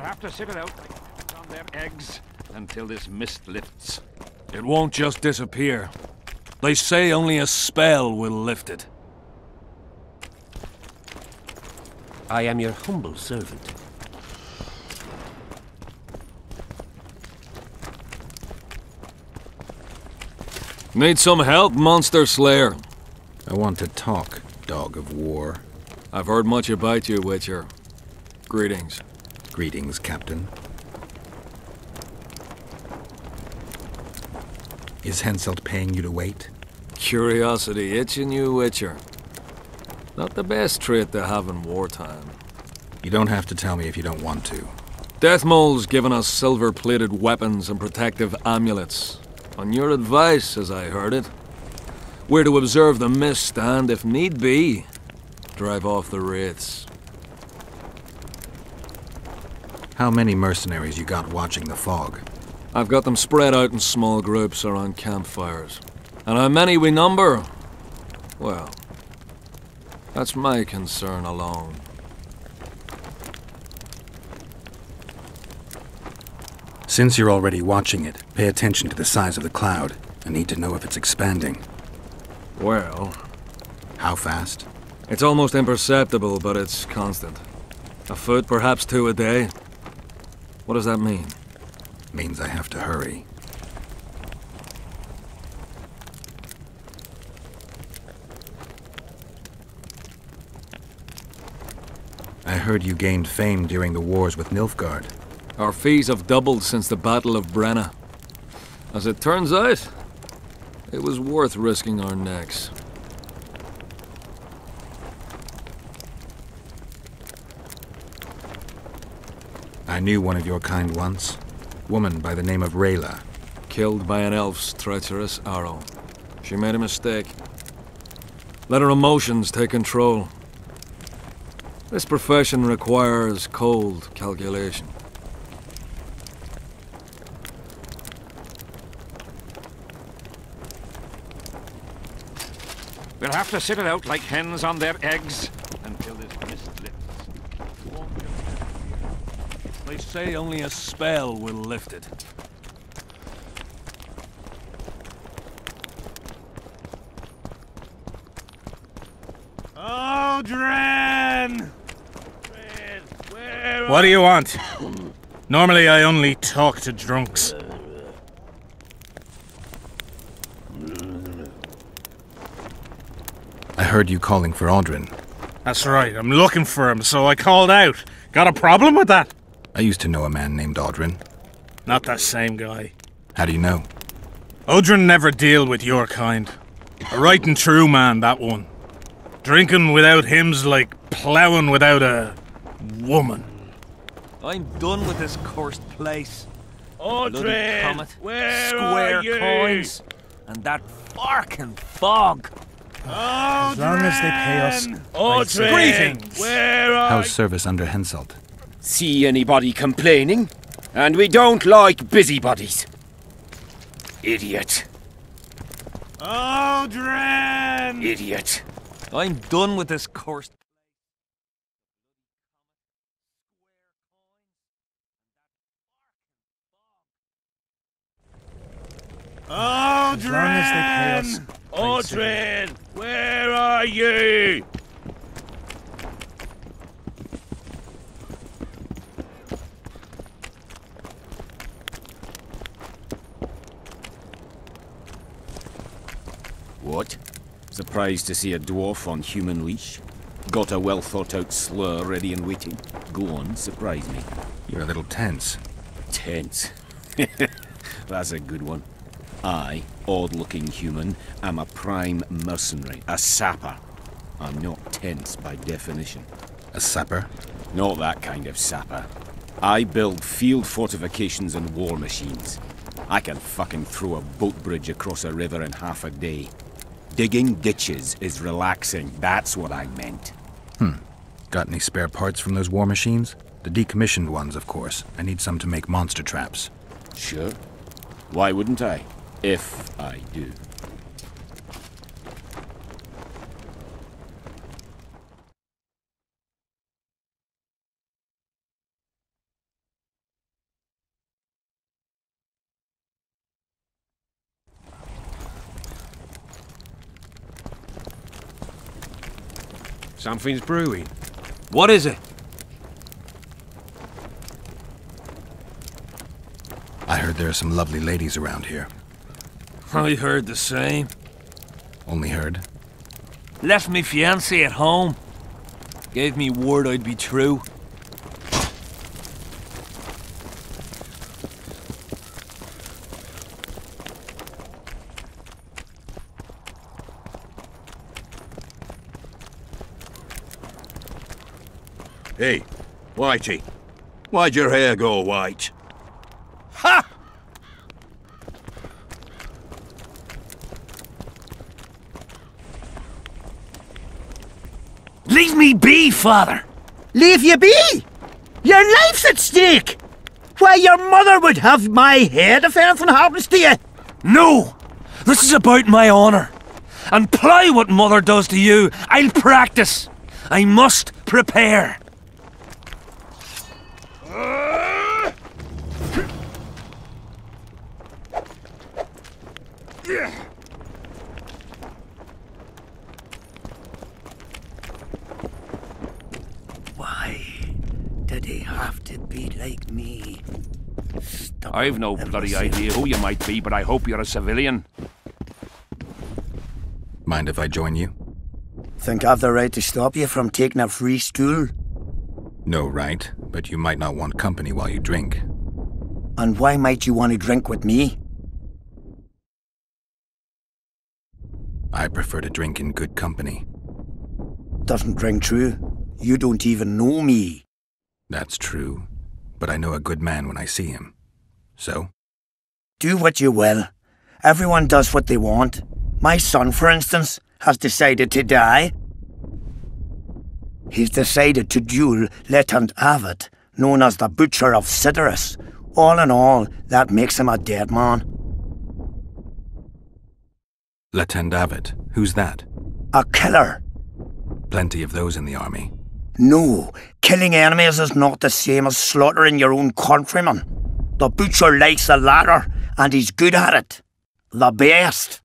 have to sit it out on their eggs until this mist lifts. It won't just disappear. They say only a spell will lift it. I am your humble servant. Need some help, Monster Slayer? I want to talk, dog of war. I've heard much about you, Witcher. Greetings. Greetings, Captain. Is Henselt paying you to wait? Curiosity itching you, Witcher. Not the best trait to have in wartime. You don't have to tell me if you don't want to. Deathmole's given us silver-plated weapons and protective amulets. On your advice, as I heard it. We're to observe the mist and, if need be, drive off the wraiths. How many mercenaries you got watching the fog? I've got them spread out in small groups around campfires. And how many we number? Well, that's my concern alone. Since you're already watching it, pay attention to the size of the cloud. I need to know if it's expanding. Well... How fast? It's almost imperceptible, but it's constant. A foot, perhaps 2 a day. What does that mean? Means I have to hurry. I heard you gained fame during the wars with Nilfgaard. Our fees have doubled since the Battle of Brenna. As it turns out, it was worth risking our necks. I knew one of your kind once. Woman by the name of Rayla. Killed by an elf's treacherous arrow. She made a mistake. Let her emotions take control. This profession requires cold calculation. We'll have to sit it out like hens on their eggs until this mist lifts. They say only a spell will lift it. Aldrin! What do you want? Normally I only talk to drunks. I heard you calling for Aldrin. That's right, I'm looking for him, so I called out. Got a problem with that? I used to know a man named Aldrin. Not that same guy. How do you know? Odrin never deal with your kind. A right and true man, that one. Drinking without him's like ploughing without a woman. I'm done with this cursed place. Aldrin! Comet, Where square are you? coins, and that farking fog. As long as they pay us. Aldrin! Greetings! Where are How's service under Henselt? See anybody complaining? And we don't like busybodies. Idiot. Aldrin! Idiot. I'm done with this cursed... Aldrin! As long as they pay us. Aldrin! Where are you? What? Surprised to see a dwarf on human leash? Got a well-thought-out slur ready and waiting? Go on, surprise me. You're a little tense. Tense. That's a good one. I, odd-looking human, am a prime mercenary, a sapper. I'm not tense by definition. A sapper? Not that kind of sapper. I build field fortifications and war machines. I can fucking throw a boat bridge across a river in half a day. Digging ditches is relaxing, that's what I meant. Got any spare parts from those war machines? The decommissioned ones, of course. I need some to make monster traps. Sure. Why wouldn't I? If I do. Something's brewing. What is it? I heard there are some lovely ladies around here. I heard the same. Only heard? Left me fiancé at home. Gave me word I'd be true. Hey, Whitey. Why'd your hair go white? Ha! Leave me be, father! Leave you be? Your life's at stake! Why, your mother would have my head if anything happens to you! No! This is about my honor. And ply what mother does to you, I'll practice. I must prepare. Why did he have to be like me? I've no bloody idea who you might be, but I hope you're a civilian. Mind if I join you? Think I've the right to stop you from taking a free stool? No right, but you might not want company while you drink. And why might you want to drink with me? I prefer to drink in good company. Doesn't ring true. You don't even know me. That's true, but I know a good man when I see him. So? Do what you will. Everyone does what they want. My son, for instance, has decided to die. He's decided to duel Lieutenant Avid, known as the Butcher of Cidaris. All in all, that makes him a dead man. Lieutenant Avid, who's that? A killer. Plenty of those in the army. No, killing enemies is not the same as slaughtering your own countrymen. The Butcher likes the latter, and he's good at it. The best.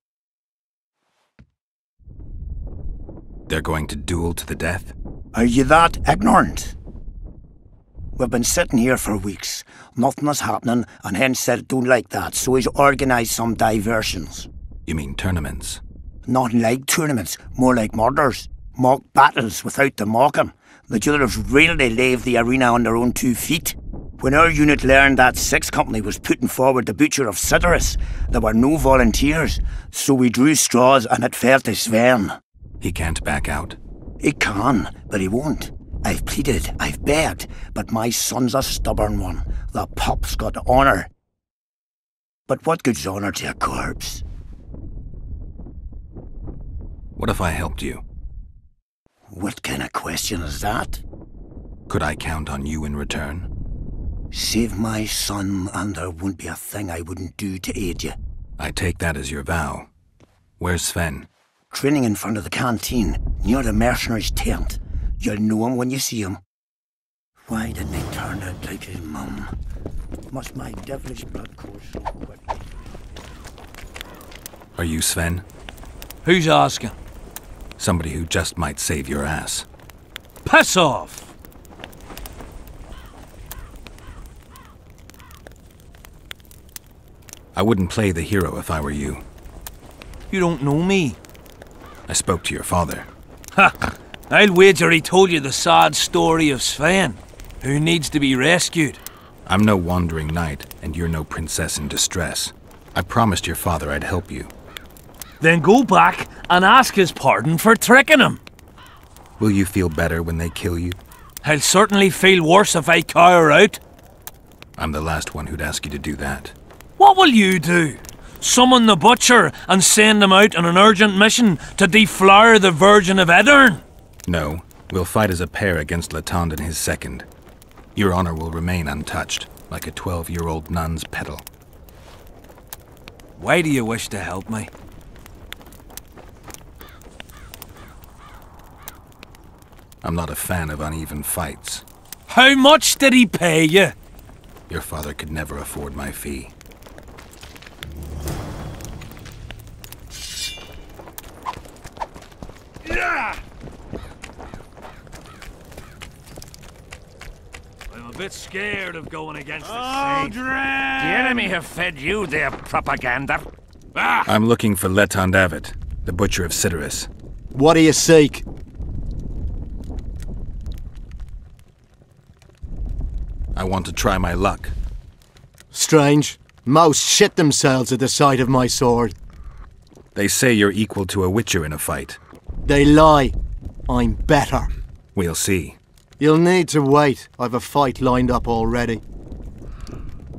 They're going to duel to the death? Are you that ignorant? We've been sitting here for weeks. Nothing is happening, and Hen said don't like that, so he's organised some diversions. You mean tournaments? Not like tournaments, more like murders. Mock battles without the mocking. The jailers really leave the arena on their own 2 feet. When our unit learned that 6th Company was putting forward the Butcher of Cidaris, there were no volunteers, so we drew straws and it fell to Sven. He can't back out. He can, but he won't. I've pleaded, I've begged, but my son's a stubborn one. The pup's got honour. But what good's honour to a corpse? What if I helped you? What kind of question is that? Could I count on you in return? Save my son, and there won't be a thing I wouldn't do to aid you. I take that as your vow. Where's Sven? Training in front of the canteen, near the mercenary's tent. You'll know him when you see him. Why didn't he turn out like his mum? Must my devilish blood course so quickly? Are you Sven? Who's asking? Somebody who just might save your ass. Piss off! I wouldn't play the hero if I were you. You don't know me. I spoke to your father. Ha! I'll wager he told you the sad story of Sven, who needs to be rescued. I'm no wandering knight, and you're no princess in distress. I promised your father I'd help you. Then go back and ask his pardon for tricking him. Will you feel better when they kill you? I'll certainly feel worse if I cower out. I'm the last one who'd ask you to do that. What will you do? Summon the Butcher and send him out on an urgent mission to deflower the Virgin of Edern? No, we'll fight as a pair against Latond and his second. Your honor will remain untouched, like a 12-year-old nun's petal. Why do you wish to help me? I'm not a fan of uneven fights. How much did he pay you? Your father could never afford my fee. bit scared of going against the state. The enemy have fed you their propaganda. I'm looking for Letond Avet, the Butcher of Cidaris. What do you seek? I want to try my luck. Strange. Most shit themselves at the sight of my sword. They say you're equal to a Witcher in a fight. They lie. I'm better. We'll see. You'll need to wait. I've a fight lined up already.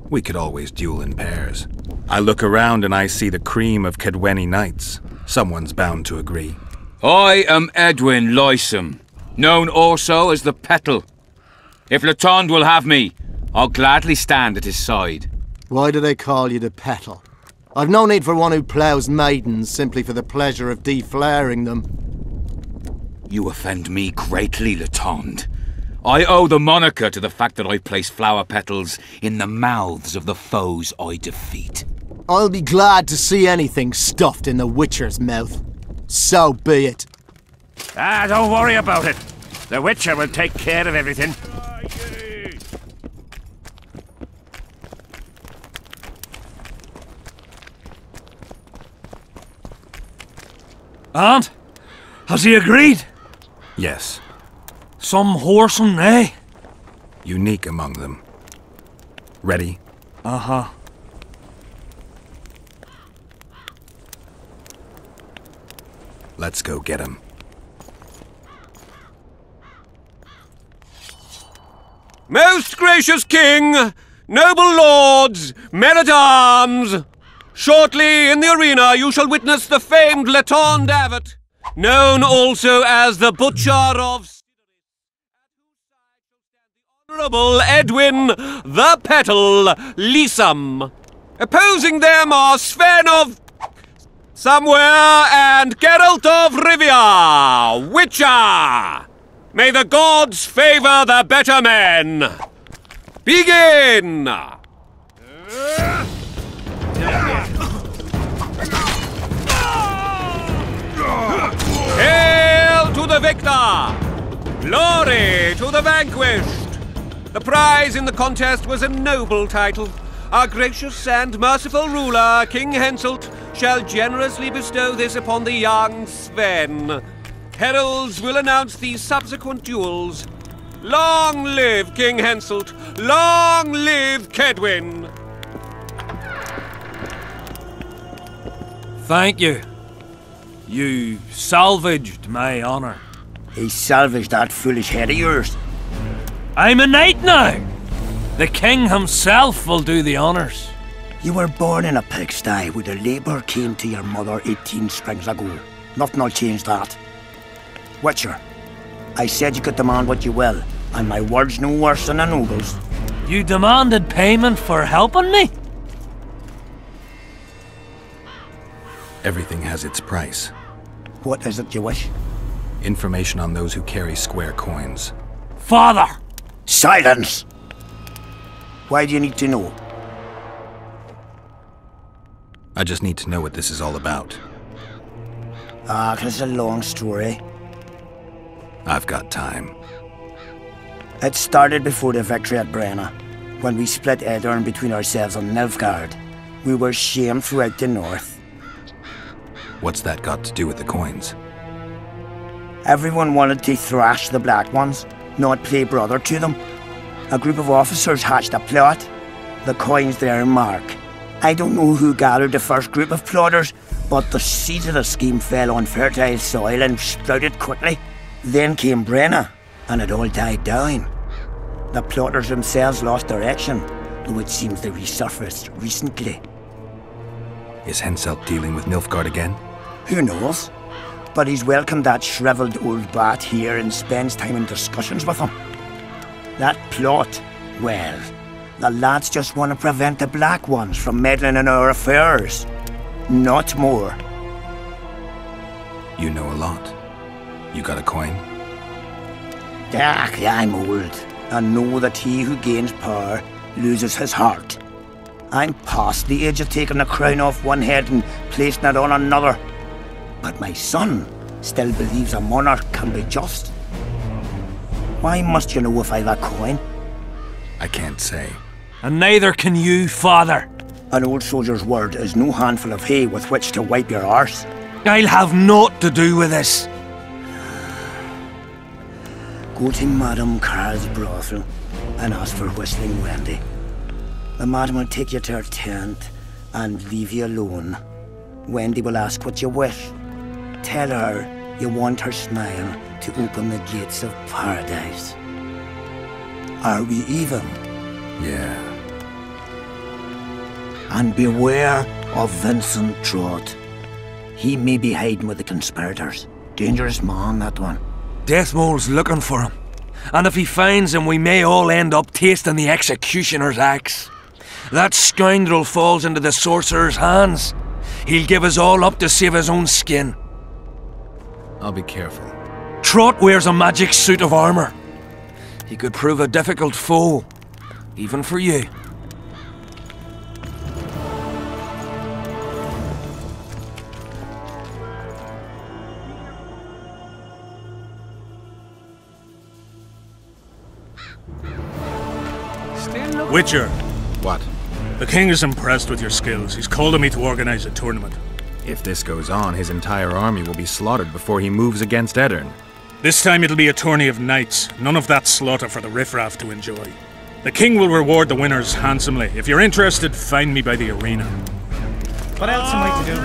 We could always duel in pairs. I look around and I see the cream of Kedweni knights. Someone's bound to agree. I am Edwin Lysam, known also as the Petal. If Letond will have me, I'll gladly stand at his side. Why do they call you the Petal? I've no need for one who ploughs maidens simply for the pleasure of deflaring them. You offend me greatly, Letond. I owe the moniker to the fact that I place flower petals in the mouths of the foes I defeat. I'll be glad to see anything stuffed in the Witcher's mouth. So be it. Don't worry about it. The Witcher will take care of everything. And? Has he agreed? Yes. Some whoreson, eh? Unique among them. Ready? Uh-huh. Let's go get him. Most gracious King, noble lords, men-at-arms, shortly in the arena you shall witness the famed Letond Avet, known also as the Butcher of Honourable Edwin the Petal Lysam. Opposing them are Sven of Somewhere and Geralt of Rivia, Witcher. May the gods favour the better men. Begin! Hail to the victor! Glory to the vanquished! The prize in the contest was a noble title. Our gracious and merciful ruler, King Henselt, shall generously bestow this upon the young Sven. Heralds will announce the subsequent duels. Long live King Henselt! Long live Kedwin! Thank you. You salvaged my honor. He salvaged that foolish head of yours. I'm a knight now. The king himself will do the honors. You were born in a pigsty where the labour came to your mother 18 springs ago. Nothing will change that. Witcher, I said you could demand what you will, and my word's no worse than a noble's. You demanded payment for helping me? Everything has its price. What is it you wish? Information on those who carry square coins. Father! Silence! Why do you need to know? I just need to know what this is all about. It's a long story. I've got time. It started before the victory at Brenna, when we split Aedirn between ourselves and Nilfgaard. We were shamed throughout the north. What's that got to do with the coins? Everyone wanted to thrash the Black Ones, not play brother to them. A group of officers hatched a plot. The coins their mark. I don't know who gathered the first group of plotters, but the seeds of the scheme fell on fertile soil and sprouted quickly. Then came Brenna, and it all died down. The plotters themselves lost direction, though it seems they resurfaced recently. Is Henselt dealing with Nilfgaard again? Who knows? But he's welcomed that shriveled old bat here and spends time in discussions with him. That plot, well, the lads just want to prevent the Black Ones from meddling in our affairs. Not more. You know a lot. You got a coin? I'm old, and know that he who gains power loses his heart. I'm past the age of taking the crown off one head and placing it on another. But my son still believes a monarch can be just. Why must you know if I've a coin? I can't say. And neither can you, father. An old soldier's word is no handful of hay with which to wipe your arse. I'll have naught to do with this. Go to Madame Carr's brothel and ask for Whistling Wendy. The madam will take you to her tent and leave you alone. Wendy will ask what you wish. Tell her you want her smile to open the gates of paradise. Are we even? Yeah. And beware of Vincent Trott. He may be hiding with the conspirators. Dangerous man, that one. Deathmole's looking for him. And if he finds him, we may all end up tasting the executioner's axe. That scoundrel falls into the sorcerer's hands. He'll give us all up to save his own skin. I'll be careful. Trott wears a magic suit of armor. He could prove a difficult foe, even for you. Witcher. What? The king is impressed with your skills. He's called on me to organize a tournament. If this goes on, his entire army will be slaughtered before he moves against Edirn. This time it'll be a tourney of knights. None of that slaughter for the riffraff to enjoy. The king will reward the winners handsomely. If you're interested, find me by the arena. What else am I to do?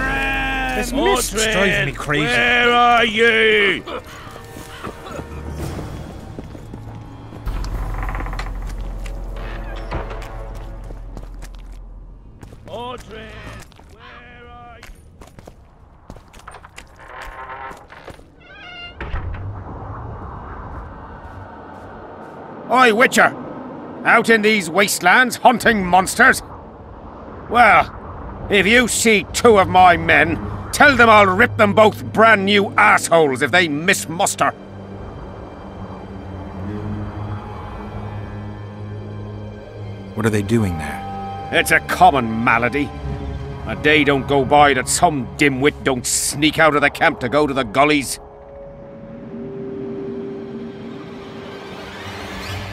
This mist drives me crazy. Where are you? Oi, Witcher! Out in these wastelands hunting monsters? Well, if you see two of my men, tell them I'll rip them both brand new assholes if they miss muster. What are they doing there? It's a common malady. A day don't go by that some dimwit don't sneak out of the camp to go to the gullies.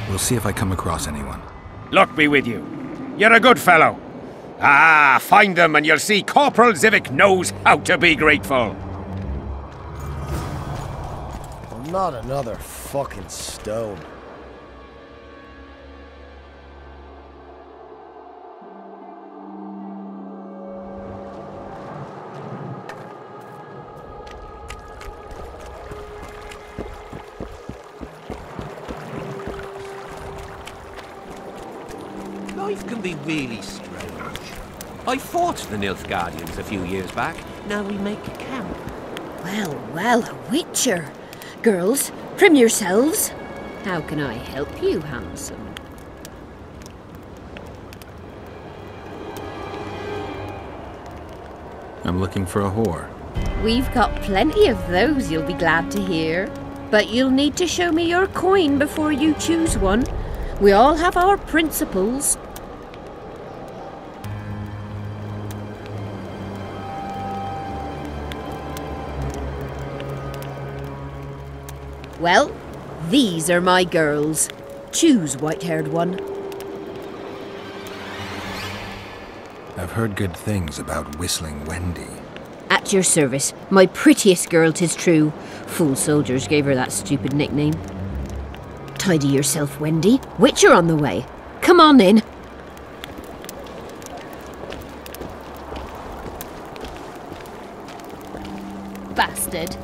We'll see if I come across anyone. Luck be with you. You're a good fellow. Ah, find them and you'll see Corporal Zivik knows how to be grateful. Well, not another fucking stone. Life can be really strange. I fought the Nilfgaardians a few years back. Now we make camp. Well, well, a witcher. Girls, trim yourselves. How can I help you, handsome? I'm looking for a whore. We've got plenty of those, you'll be glad to hear. But you'll need to show me your coin before you choose one. We all have our principles. Well, these are my girls. Choose, white-haired one. I've heard good things about Whistling Wendy. At your service. My prettiest girl, 'tis true. Fool soldiers gave her that stupid nickname. Tidy yourself, Wendy. Witcher on the way. Come on in. Bastard.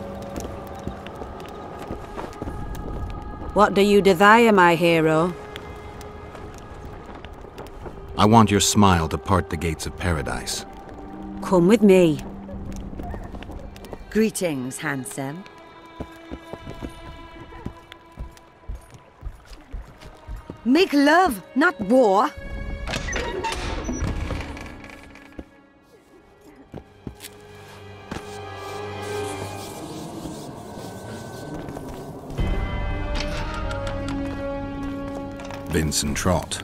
What do you desire, my hero? I want your smile to part the gates of paradise. Come with me. Greetings, handsome. Make love, not war. Vincent Trott,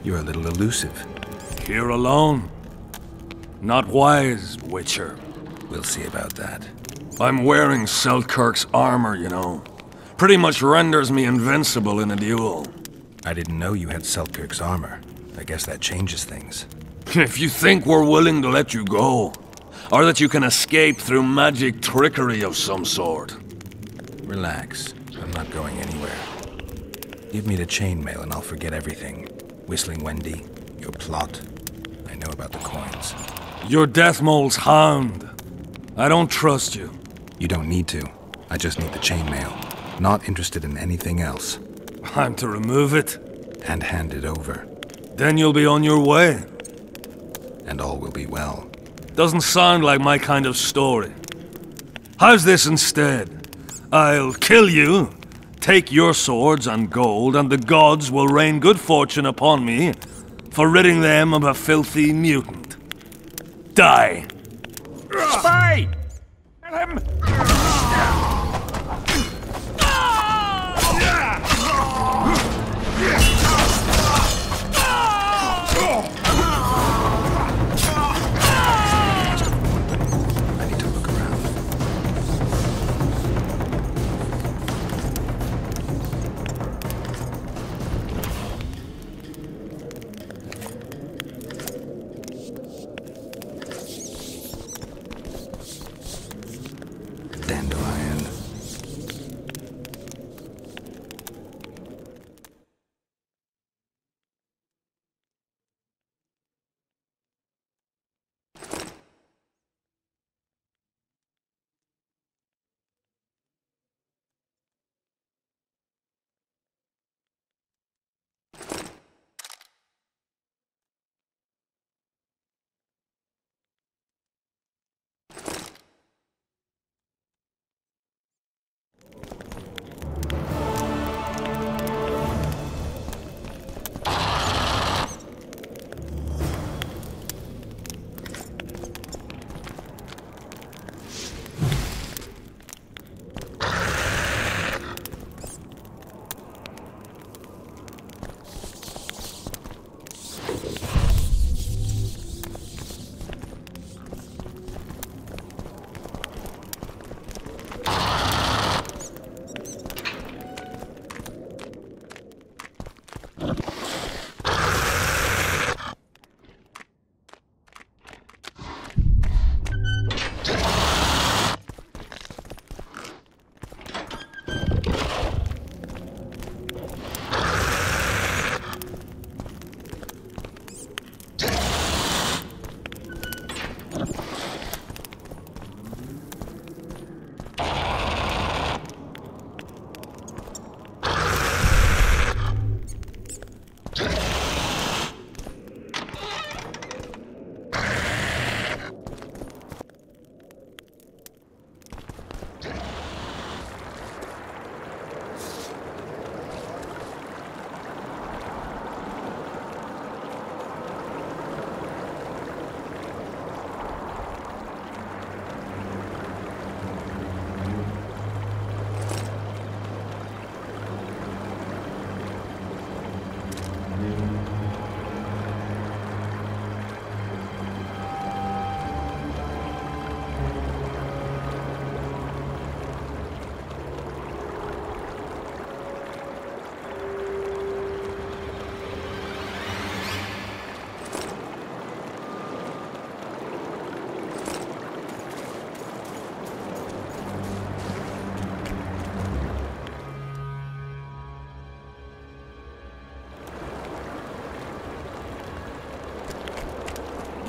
you're a little elusive. Here alone. Not wise, Witcher. We'll see about that. I'm wearing Selkirk's armor, you know. Pretty much renders me invincible in a duel. I didn't know you had Selkirk's armor. I guess that changes things. If you think we're willing to let you go, or that you can escape through magic trickery of some sort. Relax. I'm not going anywhere. Give me the chainmail and I'll forget everything. Whistling Wendy, your plot. I know about the coins. You're Deathmole's hound. I don't trust you. You don't need to. I just need the chainmail. Not interested in anything else. I'm to remove it? And hand it over. Then you'll be on your way. And all will be well. Doesn't sound like my kind of story. How's this instead? I'll kill you, take your swords and gold, and the gods will rain good fortune upon me for ridding them of a filthy mutant. Die! Spy!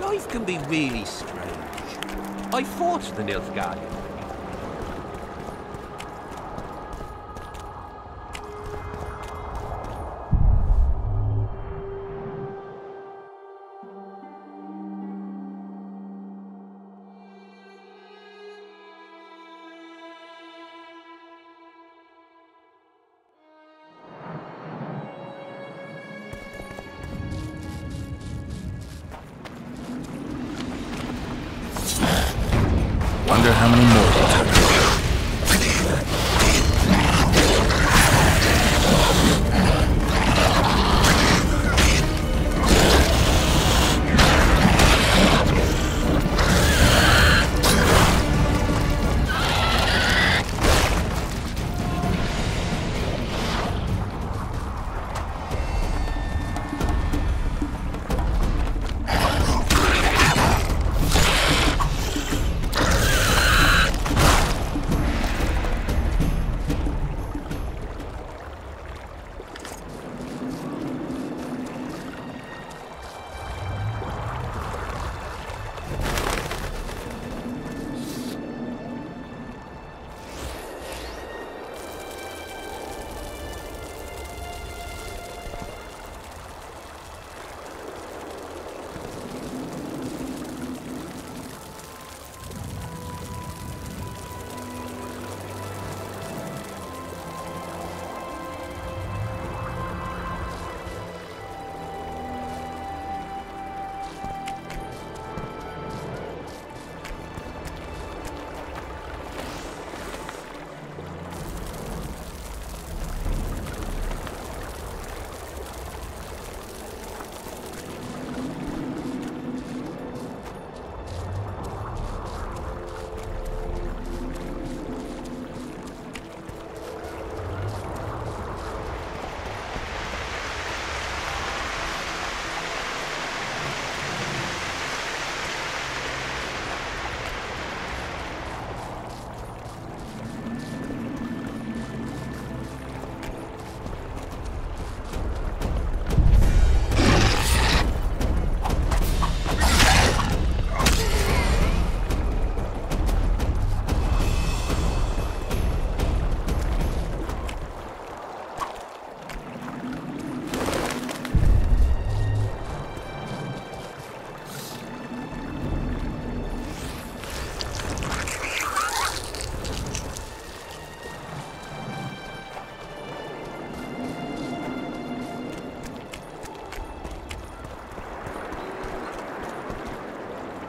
Life can be really strange. I fought the Nilfgaardian. Wonder how many more will turn up.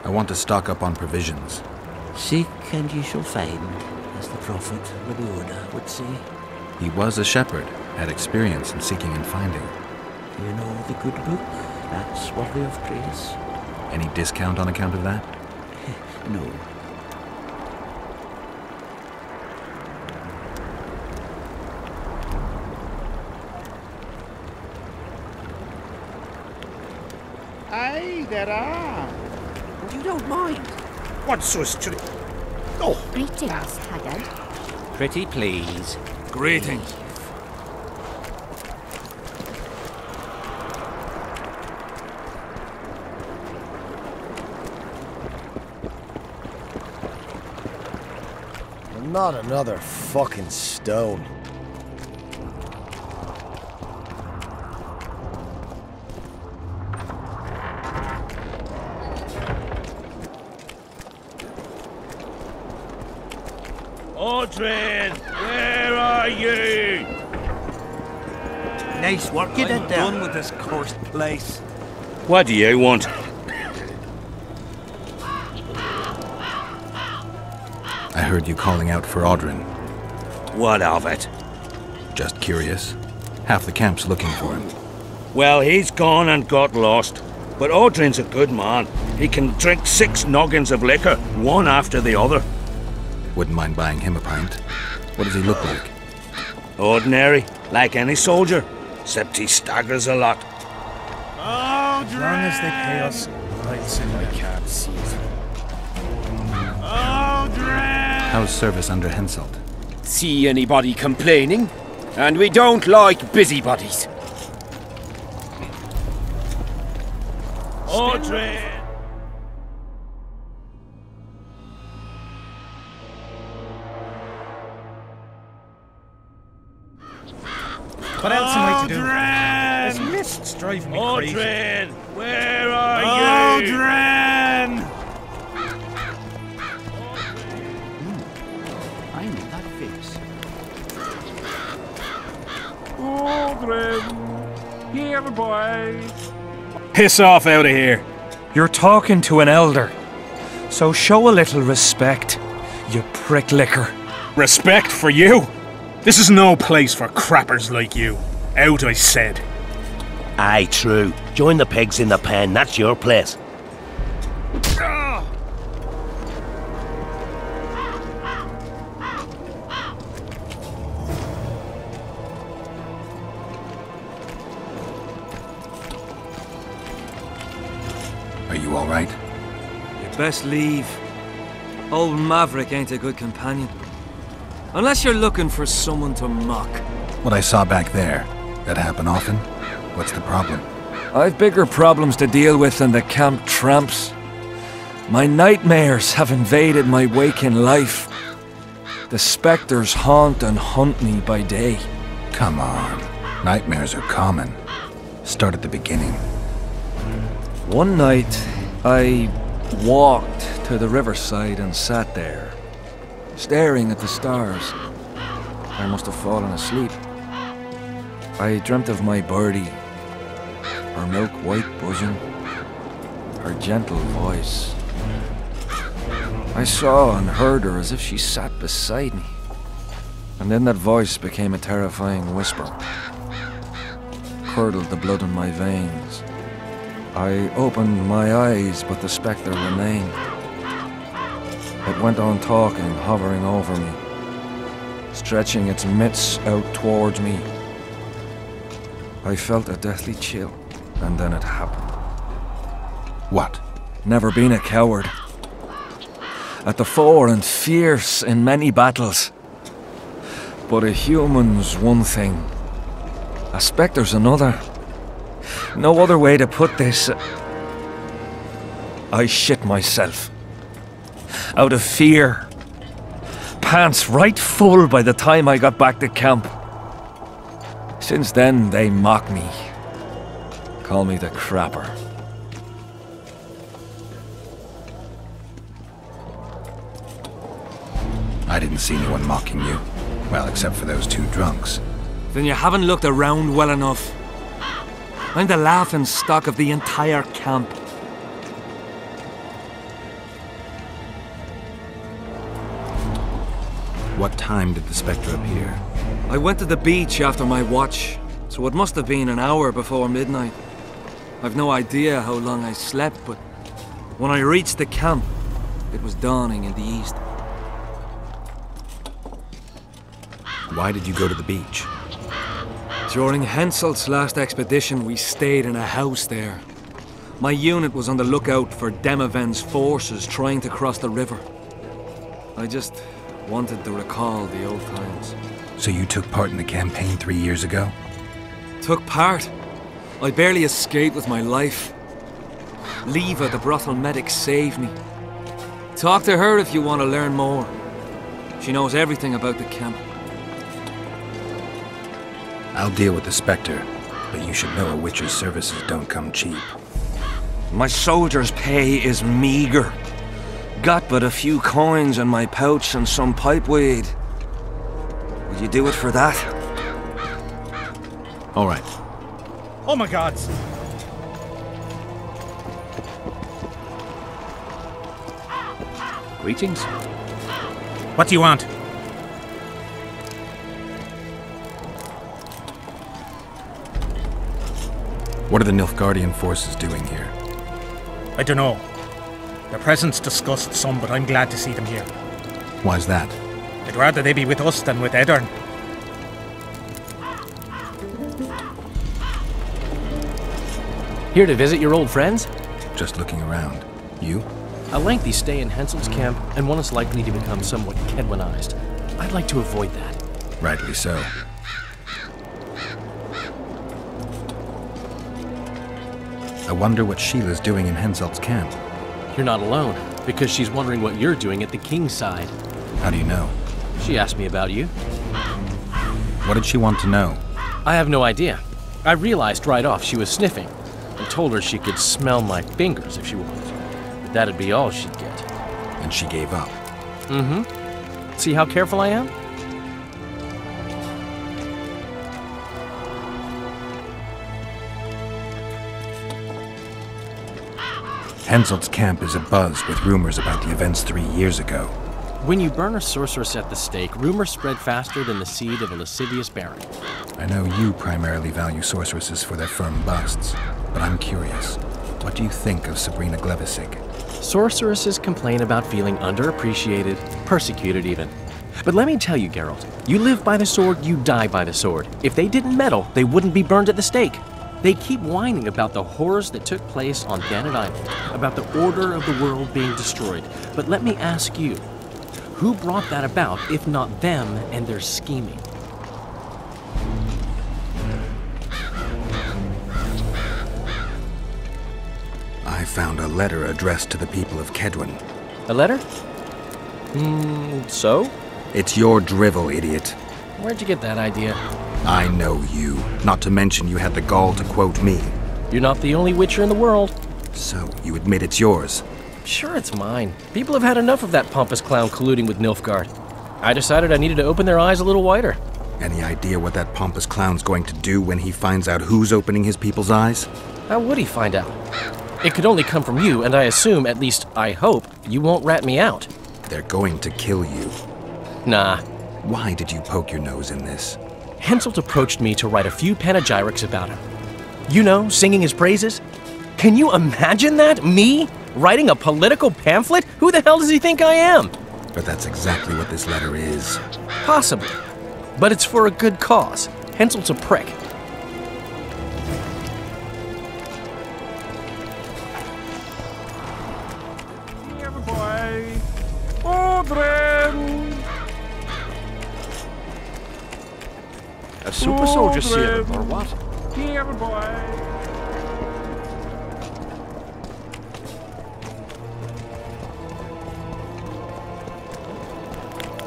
I want to stock up on provisions. Seek and ye shall find, as the prophet Reboda would say. He was a shepherd, had experience in seeking and finding. You know the good book? That's worthy of praise. Any discount on account of that? No. Aye, there are. You don't mind. What's so strange? Oh, Greetings, Haggard. Pretty please. Greetings. Not another fucking stone. Audrey, where are you? Nice work you did there. I'm done with this cursed place. What do you want? I heard you calling out for Audrin. What of it? Just curious. Half the camp's looking for him. Well, he's gone and got lost. But Audrin's a good man. He can drink 6 noggins of liquor, one after the other. Wouldn't mind buying him a pint. What does he look like? Ordinary, like any soldier, except he staggers a lot. As long as they pay us, I'll send my cab seat. How's service under Henselt? See anybody complaining? And we don't like busybodies. Audrey! What else am I to do? This mist's driving me crazy. Audrey, where are you? Audrin! I know that face. Audrey, here, boy. Piss off out of here. You're talking to an elder, so show a little respect, you prick licker. Respect for you? This is no place for crappers like you. Out, I said. Aye, true. Join the pigs in the pen, that's your place. Are you all right? You best leave. Old Maverick ain't a good companion. Unless you're looking for someone to mock. What I saw back there, that happen often? What's the problem? I've bigger problems to deal with than the camp tramps. My nightmares have invaded my waking life. The specters haunt and hunt me by day. Come on. Nightmares are common. Start at the beginning. One night, I walked to the riverside and sat there, staring at the stars. I must have fallen asleep. I dreamt of my birdie, her milk-white bosom, her gentle voice. I saw and heard her as if she sat beside me. And then that voice became a terrifying whisper, curdled the blood in my veins. I opened my eyes, but the spectre remained. It went on talking, hovering over me, stretching its mitts out towards me. I felt a deathly chill, and then it happened. What? Never been a coward. At the fore and fierce in many battles. But a human's one thing, a spectre's another. No other way to put this. I shit myself. Out of fear. Pants right full by the time I got back to camp. Since then, they mock me. Call me the crapper. I didn't see anyone mocking you. Well, except for those 2 drunks. Then you haven't looked around well enough. I'm the laughing stock of the entire camp. What time did the Spectre appear? I went to the beach after my watch, so it must have been an hour before midnight. I've no idea how long I slept, but when I reached the camp, it was dawning in the east. Why did you go to the beach? During Henselt's last expedition, we stayed in a house there. My unit was on the lookout for Demaven's forces trying to cross the river. I just wanted to recall the old times. So you took part in the campaign 3 years ago? Took part? I barely escaped with my life. Leva, the brothel medic, saved me. Talk to her if you want to learn more. She knows everything about the camp. I'll deal with the Spectre, but you should know a Witcher's services don't come cheap. My soldier's pay is meager. Got but a few coins in my pouch and some pipeweed. Would you do it for that? All right. Oh my gods! Greetings. What do you want? What are the Nilfgaardian forces doing here? I don't know. Their presence disgusts some, but I'm glad to see them here. Why's that? I'd rather they be with us than with Eddern. Here to visit your old friends? Just looking around. You? A lengthy stay in Henselt's camp, and one is likely to become somewhat Kedwanized. I'd like to avoid that. Rightly so. I wonder what Sheila's doing in Henselt's camp. You're not alone, because she's wondering what you're doing at the king's side. How do you know? She asked me about you. What did she want to know? I have no idea. I realized right off she was sniffing, and told her she could smell my fingers if she wanted. But that'd be all she'd get. And she gave up. Mm-hmm. See how careful I am? Henselt's camp is abuzz with rumors about the events 3 years ago. When you burn a sorceress at the stake, rumors spread faster than the seed of a lascivious baron. I know you primarily value sorceresses for their firm busts, but I'm curious. What do you think of Sabrina Glevisic? Sorceresses complain about feeling underappreciated, persecuted even. But let me tell you, Geralt, you live by the sword, you die by the sword. If they didn't meddle, they wouldn't be burned at the stake. They keep whining about the horrors that took place on Gannett Island, about the order of the world being destroyed. But let me ask you, who brought that about if not them and their scheming? I found a letter addressed to the people of Kedwen. A letter? So? It's your drivel, idiot. Where'd you get that idea? I know you. Not to mention you had the gall to quote me. You're not the only Witcher in the world. So, you admit it's yours? Sure it's mine. People have had enough of that pompous clown colluding with Nilfgaard. I decided I needed to open their eyes a little wider. Any idea what that pompous clown's going to do when he finds out who's opening his people's eyes? How would he find out? It could only come from you, and I assume, at least I hope, you won't rat me out. They're going to kill you. Nah. Why did you poke your nose in this? Henselt approached me to write a few panegyrics about him. You know, singing his praises. Can you imagine that? Me? Writing a political pamphlet? Who the hell does he think I am? But that's exactly what this letter is. Possibly. But it's for a good cause. Henselt's a prick. Here, boy. Odrin! A super soldier serum, or what? Here, boy.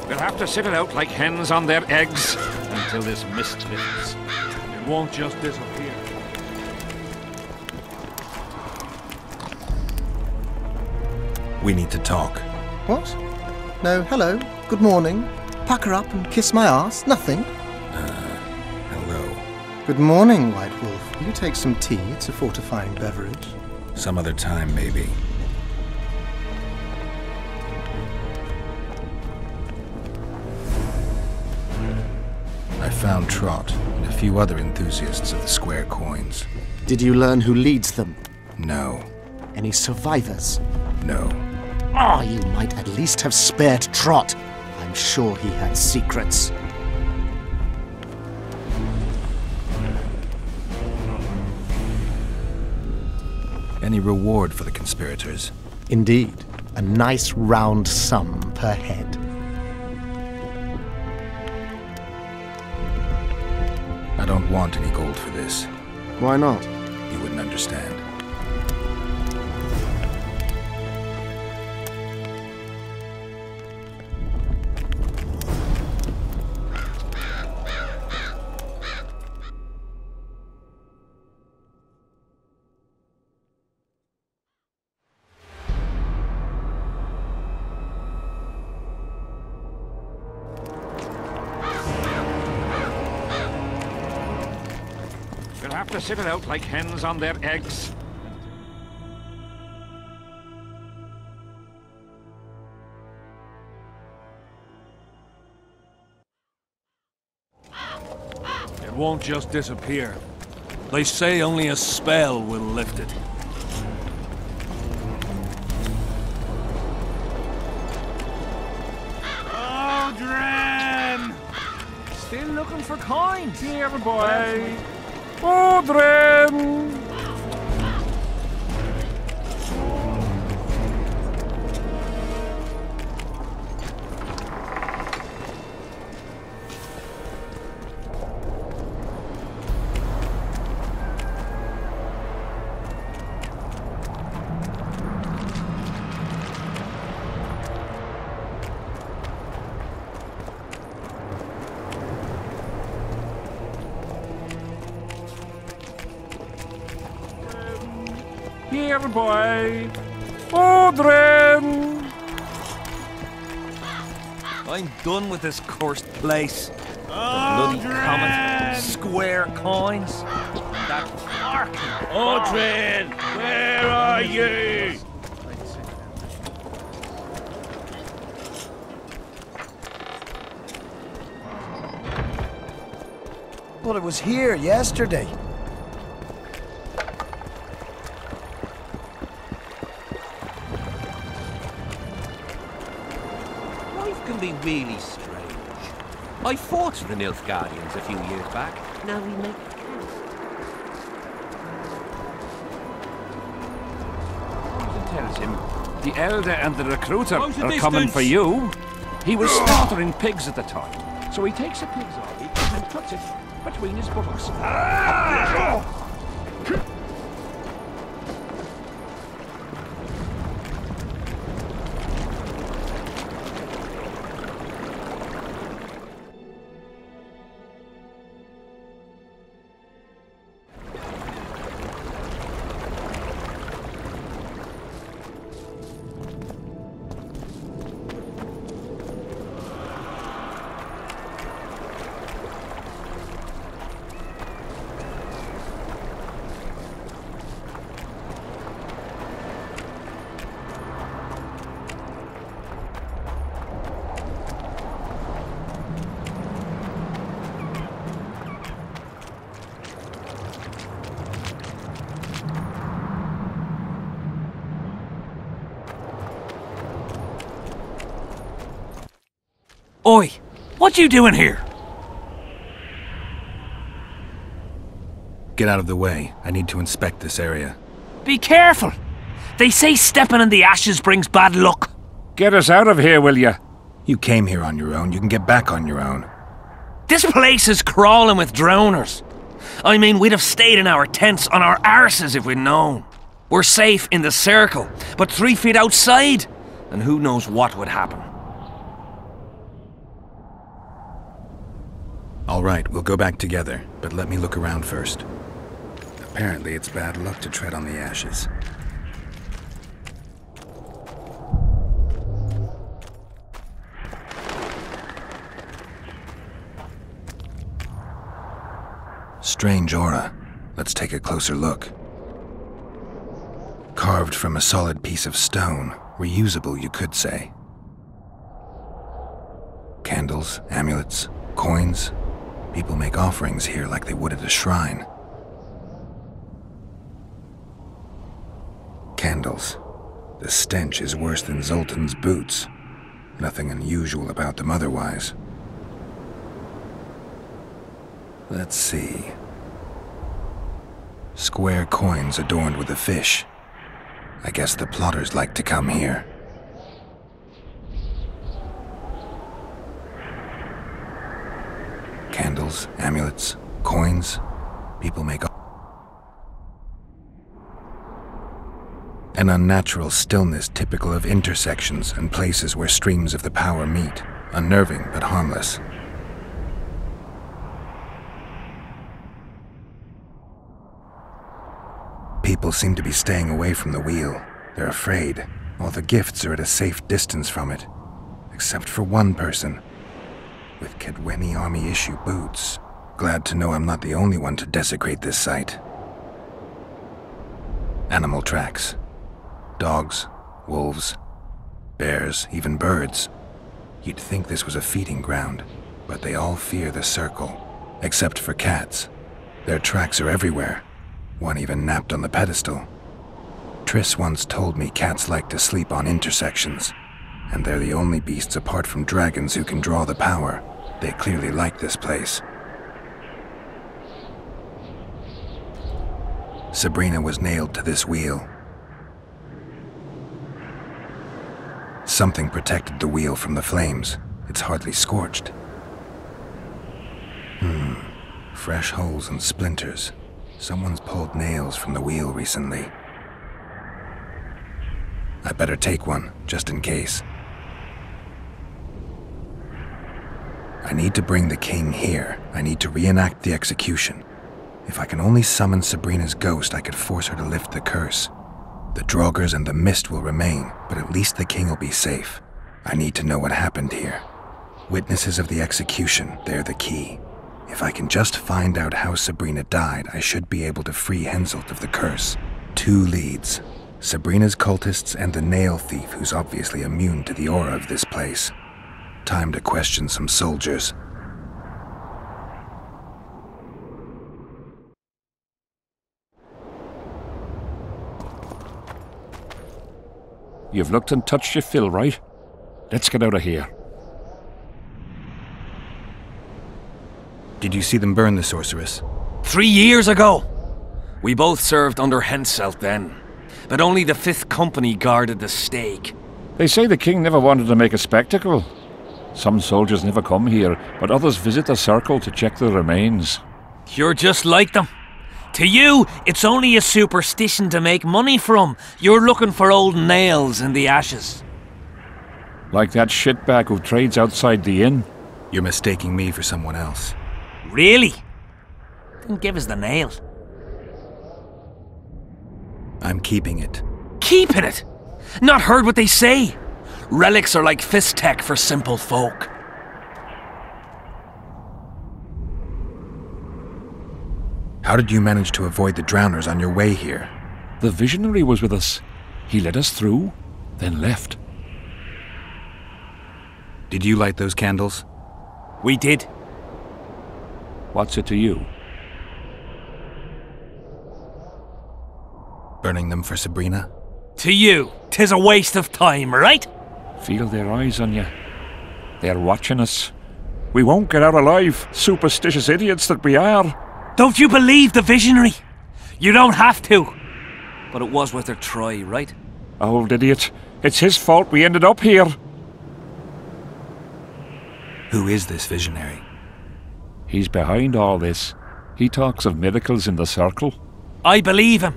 We'll have to sit it out like hens on their eggs until this mist lifts. It won't just disappear. We need to talk. What? No, hello, good morning. Pucker up and kiss my ass? Nothing? Hello. Good morning, White Wolf. Will you take some tea? It's a fortifying beverage. Some other time, maybe. found Trot and a few other enthusiasts of the square coins. Did you learn who leads them? No. Any survivors? No. Oh, you might at least have spared Trot. I'm sure he had secrets. Any reward for the conspirators? Indeed. A nice round sum per head. I don't want any gold for this. Why not? You wouldn't understand. We'll have to sit it out like hens on their eggs. It won't just disappear. They say only a spell will lift it. Odrin! Still looking for coins. Here, boy. Odrin! Here, boy. Odrin! I'm done with this cursed place. The bloody comet, square coins, that fucking Odrin! Where are you? Well, it was here yesterday. Can be really strange. I fought the Nilfgaardians a few years back. Now we make it count. Tells him the Elder and the Recruiter Out of are coming distance. for you. He was slaughtering pigs at the time, so he takes a pig's eye and puts it between his buttocks. Oi! What you doing here? Get out of the way. I need to inspect this area. Be careful! They say stepping in the ashes brings bad luck. Get us out of here, will you? You came here on your own. You can get back on your own. This place is crawling with drowners. I mean, we'd have stayed in our tents on our arses if we'd known. We're safe in the circle, but 3 feet outside, and who knows what would happen. All right, we'll go back together, but let me look around first. Apparently, it's bad luck to tread on the ashes. Strange aura. Let's take a closer look. Carved from a solid piece of stone. Reusable, you could say. Candles, amulets, coins. People make offerings here like they would at a shrine. Candles. The stench is worse than Zoltan's boots. Nothing unusual about them otherwise. Let's see. Square coins adorned with a fish. I guess the plotters like to come here. Candles, amulets, coins. People make an unnatural stillness typical of intersections and places where streams of the power meet. Unnerving but harmless. People seem to be staying away from the wheel. They're afraid. All the gifts are at a safe distance from it. Except for one person. With Kedweni Army issue boots. Glad to know I'm not the only one to desecrate this site. Animal tracks. Dogs, wolves, bears, even birds. You'd think this was a feeding ground, but they all fear the circle. Except for cats. Their tracks are everywhere. One even napped on the pedestal. Triss once told me cats like to sleep on intersections, and they're the only beasts apart from dragons who can draw the power. They clearly like this place. Sabrina was nailed to this wheel. Something protected the wheel from the flames. It's hardly scorched. Fresh holes and splinters. Someone's pulled nails from the wheel recently. I better take one, just in case. I need to bring the king here. I need to reenact the execution. If I can only summon Sabrina's ghost, I could force her to lift the curse. The Draugrs and the mist will remain, but at least the king will be safe. I need to know what happened here. Witnesses of the execution, they're the key. If I can just find out how Sabrina died, I should be able to free Henselt of the curse. 2 leads. Sabrina's cultists and the nail thief who's obviously immune to the aura of this place. Time to question some soldiers. You've looked and touched your fill, right? Let's get out of here. Did you see them burn the sorceress? 3 years ago! We both served under Henselt then, but only the 5th Company guarded the stake. They say the king never wanted to make a spectacle. Some soldiers never come here, but others visit the circle to check the remains. You're just like them. To you, it's only a superstition to make money from. You're looking for old nails in the ashes. Like that shitbag who trades outside the inn. You're mistaking me for someone else. Really? Then give us the nail. I'm keeping it. Keeping it? Not heard what they say. Relics are like fist tech for simple folk. How did you manage to avoid the drowners on your way here? The visionary was with us. He led us through, then left. Did you light those candles? We did. What's it to you? Burning them for Sabrina? To you, 'tis a waste of time, right? Feel their eyes on you. They're watching us. We won't get out alive, superstitious idiots that we are. Don't you believe the visionary? You don't have to. But it was worth a try, right? Old idiot. It's his fault we ended up here. Who is this visionary? He's behind all this. He talks of miracles in the circle. I believe him.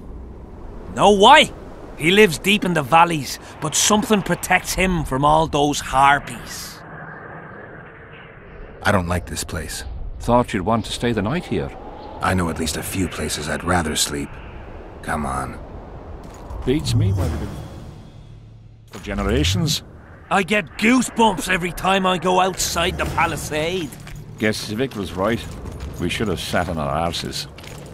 Know why? He lives deep in the valleys, but something protects him from all those harpies. I don't like this place. Thought you'd want to stay the night here. I know at least a few places I'd rather sleep. Come on. Beats me why we've been for generations. I get goosebumps every time I go outside the palisade. Guess Civic was right. We should have sat on our arses.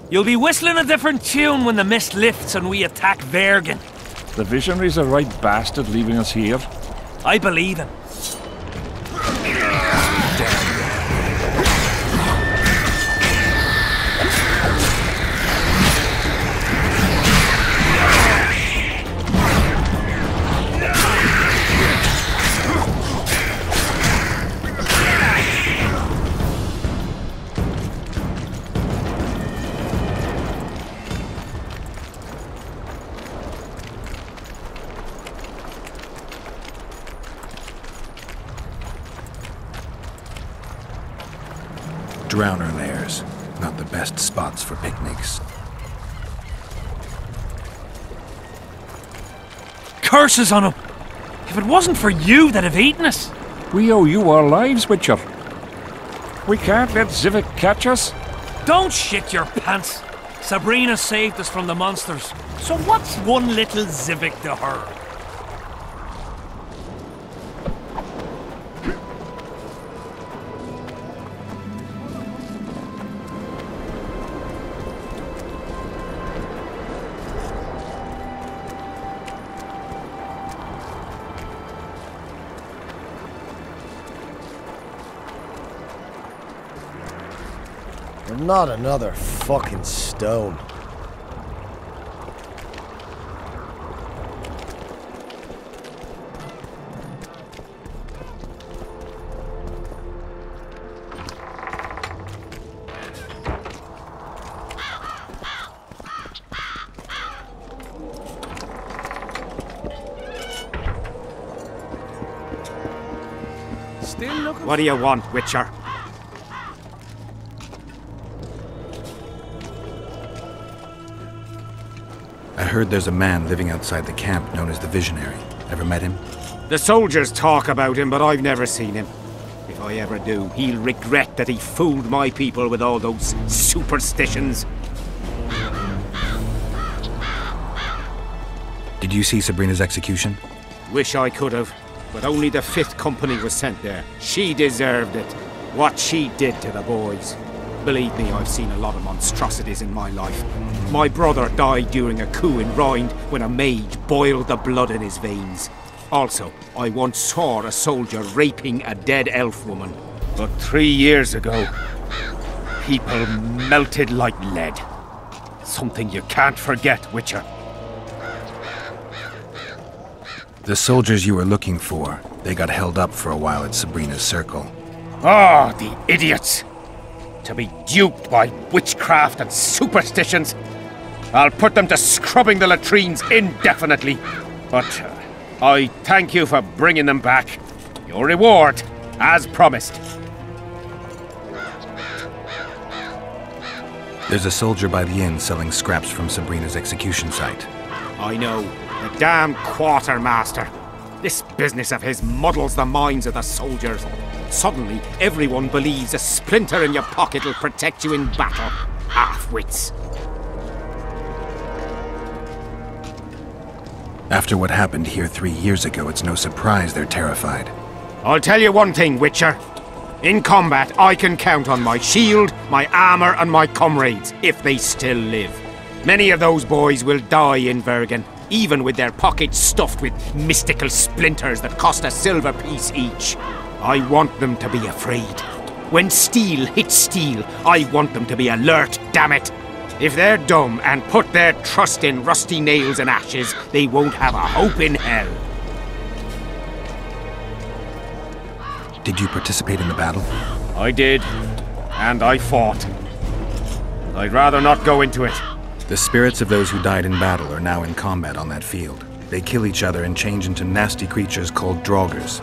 You'll be whistling a different tune when the mist lifts and we attack Vergen. The visionary's a right bastard leaving us here. I believe him. drowner lairs. Not the best spots for picnics. Curses on him! If it wasn't for you, they'd have eaten us. We owe you our lives, Witcher. We can't let Zivik catch us. Don't shit your pants. Sabrina saved us from the monsters. So what's one little Zivik to her? Not another fucking stone. Still looking. What do you want, Witcher? I heard there's a man living outside the camp known as the Visionary. Ever met him? The soldiers talk about him, but I've never seen him. If I ever do, he'll regret that he fooled my people with all those superstitions. Did you see Sabrina's execution? Wish I could have, but only the 5th Company was sent there. She deserved it. What she did to the boys. Believe me, I've seen a lot of monstrosities in my life. My brother died during a coup in Rind when a mage boiled the blood in his veins. Also, I once saw a soldier raping a dead elf woman. But 3 years ago, people melted like lead. Something you can't forget, Witcher. The soldiers you were looking for, they got held up for a while at Sabrina's circle. Ah, the idiots! To be duped by witchcraft and superstitions. I'll put them to scrubbing the latrines indefinitely. But I thank you for bringing them back. Your reward, as promised. There's a soldier by the inn selling scraps from Sabrina's execution site. I know. The damn quartermaster. This business of his muddles the minds of the soldiers. Suddenly, everyone believes a splinter in your pocket will protect you in battle. Half-wits. After what happened here 3 years ago, it's no surprise they're terrified. I'll tell you one thing, Witcher. In combat, I can count on my shield, my armor, and my comrades, if they still live. Many of those boys will die in Vergen, even with their pockets stuffed with mystical splinters that cost a silver piece each. I want them to be afraid. When steel hits steel, I want them to be alert, damn it. If they're dumb and put their trust in rusty nails and ashes, they won't have a hope in hell. Did you participate in the battle? I did, and I fought. I'd rather not go into it. The spirits of those who died in battle are now in combat on that field. They kill each other and change into nasty creatures called Draugrs.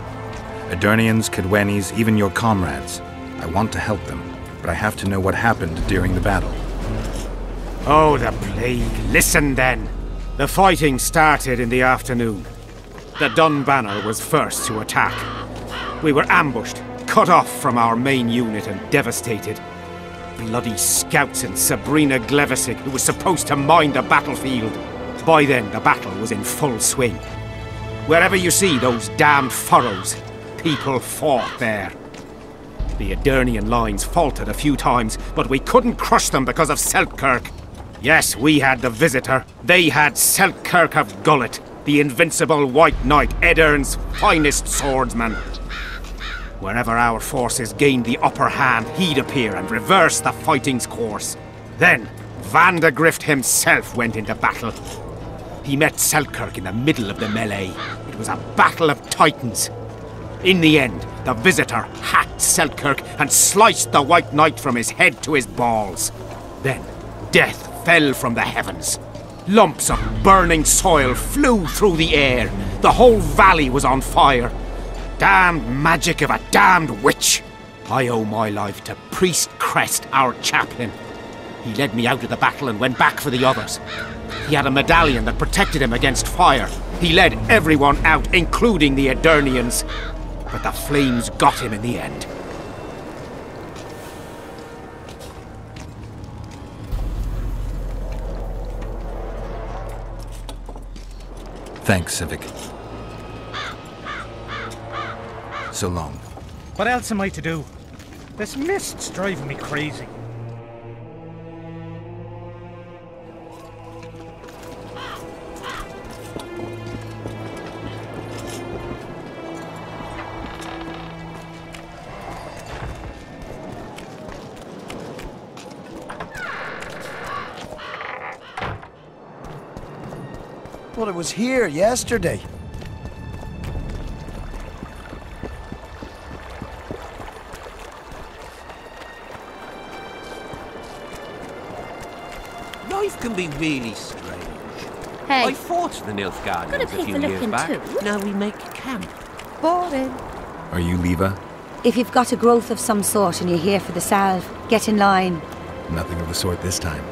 Eternians, Cadwenis, even your comrades. I want to help them, but I have to know what happened during the battle. Oh, the plague. Listen then. The fighting started in the afternoon. The Dun Banner was first to attack. We were ambushed, cut off from our main unit and devastated. Bloody scouts and Sabrina Glevesig, who was supposed to mind the battlefield. By then, the battle was in full swing. Wherever you see those damned furrows, people fought there. The Eternian lines faltered a few times, but we couldn't crush them because of Selkirk. Yes, we had the Visitor. They had Selkirk of Gullet, the invincible White Knight, Edern's finest swordsman. Wherever our forces gained the upper hand, he'd appear and reverse the fighting's course. Then, Vandegrift himself went into battle. He met Selkirk in the middle of the melee. It was a battle of titans. In the end, the Visitor hacked Selkirk and sliced the White Knight from his head to his balls. Then, death fell from the heavens. Lumps of burning soil flew through the air. The whole valley was on fire. Damned magic of a damned witch. I owe my life to Priest Crest, our chaplain. He led me out of the battle and went back for the others. He had a medallion that protected him against fire. He led everyone out, including the Edirnians. But the flames got him in the end. Thanks, Civic. So long. What else am I to do? This mist's driving me crazy. Well, it was here yesterday. Life can be really strange. Hey. I fought the Nilfgaardians Got a a piece few of years looking back. too. Now we make camp. Boring. Are you Leva? If you've got a growth of some sort and you're here for the salve, get in line. Nothing of the sort this time.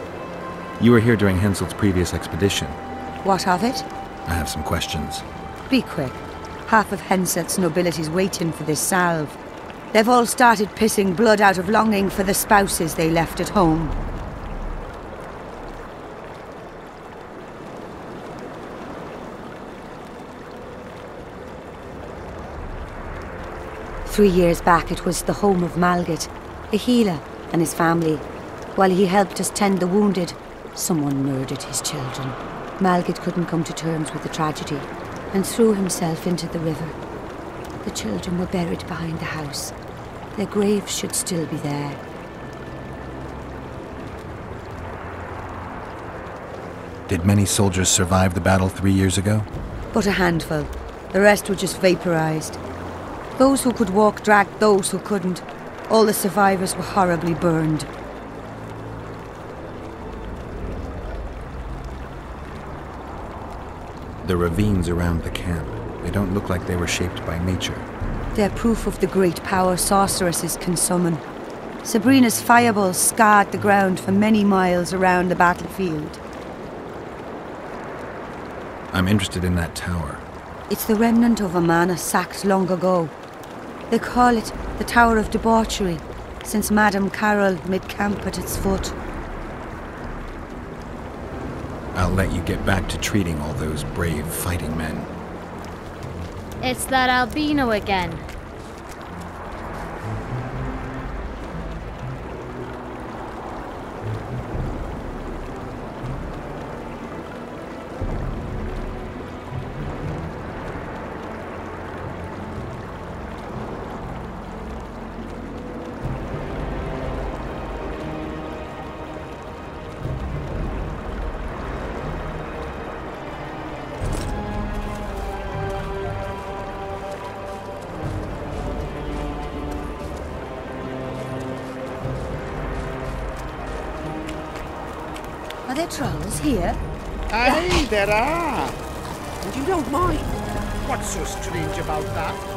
You were here during Henselt's previous expedition. What of it? I have some questions. Be quick. Half of Henselt's nobility's waiting for this salve. They've all started pissing blood out of longing for the spouses they left at home. Three years back, it was the home of Malgat, a healer, and his family. While he helped us tend the wounded, someone murdered his children. Malgat couldn't come to terms with the tragedy and threw himself into the river. The children were buried behind the house. Their graves should still be there. Did many soldiers survive the battle 3 years ago? But a handful. The rest were just vaporized. Those who could walk dragged those who couldn't. All the survivors were horribly burned. The ravines around the camp, they don't look like they were shaped by nature. They're proof of the great power sorceresses can summon. Sabrina's fireballs scarred the ground for many miles around the battlefield. I'm interested in that tower. It's the remnant of a manor sacked long ago. They call it the Tower of Debauchery, since Madame Carol made camp at its foot. I'll let you get back to treating all those brave fighting men. It's that albino again. Are there trolls here? Aye, there are. And you don't mind. What's so strange about that?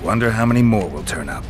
Wonder how many more will turn up.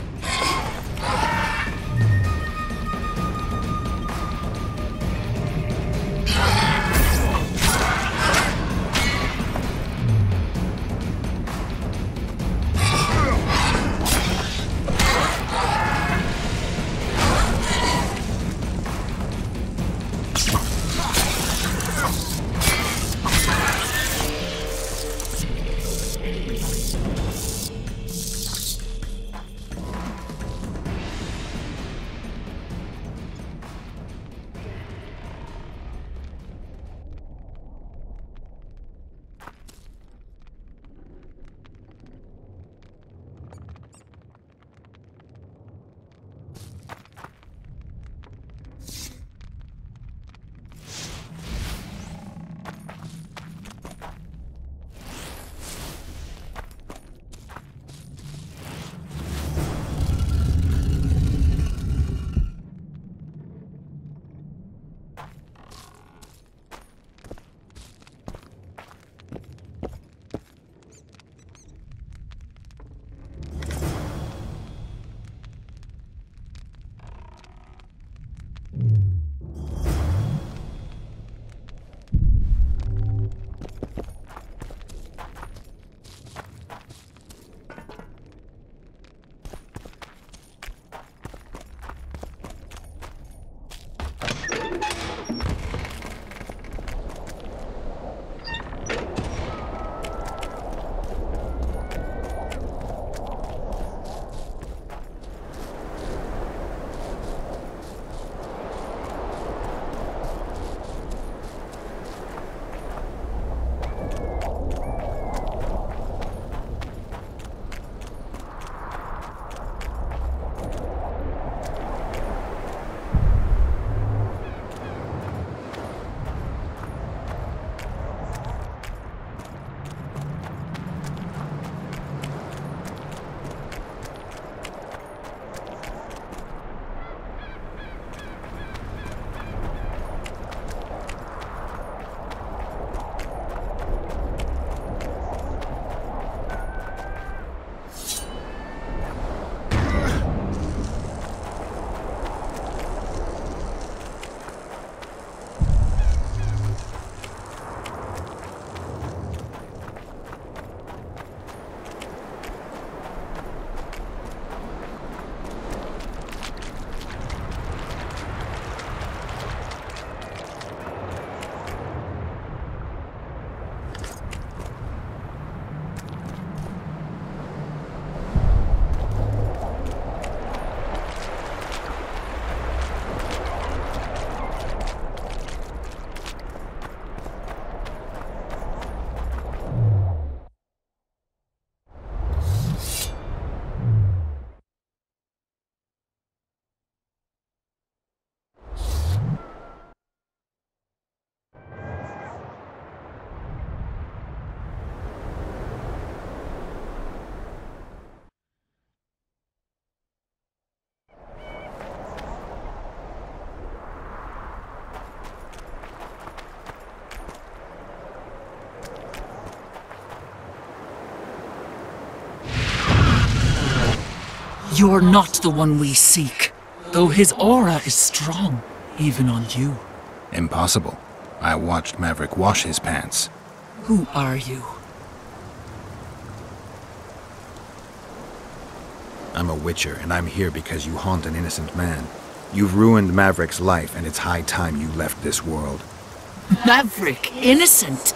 You're not the one we seek, though his aura is strong, even on you. Impossible. I watched Maverick wash his pants. Who are you? I'm a witcher, and I'm here because you haunt an innocent man. You've ruined Maverick's life, and it's high time you left this world. Maverick, innocent?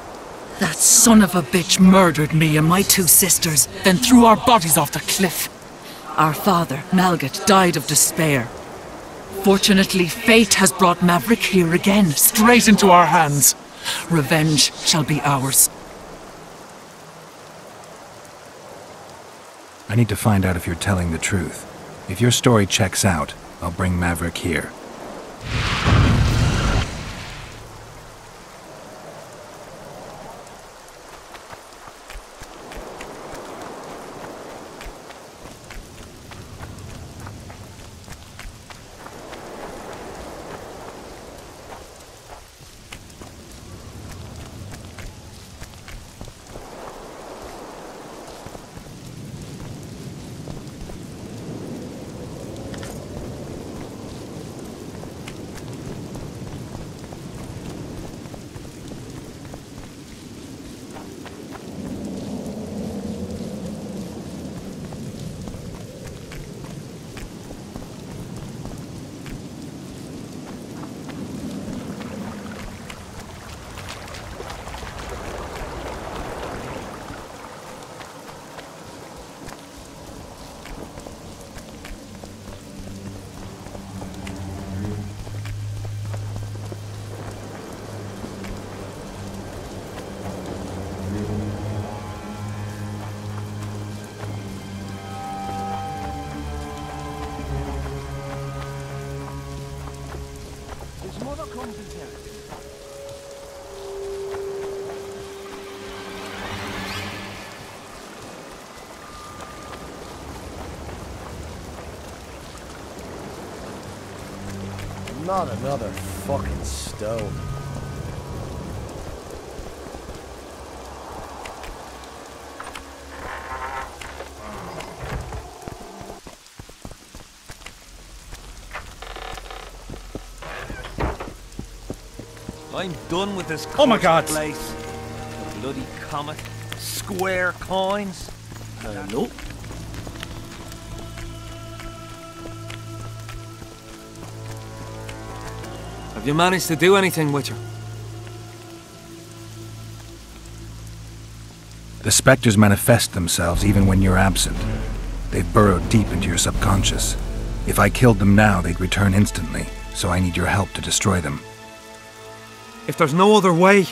That son of a bitch murdered me and my two sisters, then threw our bodies off the cliff. Our father, Malgat, died of despair. Fortunately, fate has brought Maverick here again, straight into our hands. Revenge shall be ours. I need to find out if you're telling the truth. If your story checks out, I'll bring Maverick here. Not another fucking stone. I'm done with this Oh my God. place. The bloody comet. Square coins. Hello? Have you managed to do anything, Witcher? The specters manifest themselves even when you're absent. They've burrowed deep into your subconscious. If I killed them now, they'd return instantly, so I need your help to destroy them. If there's no other way,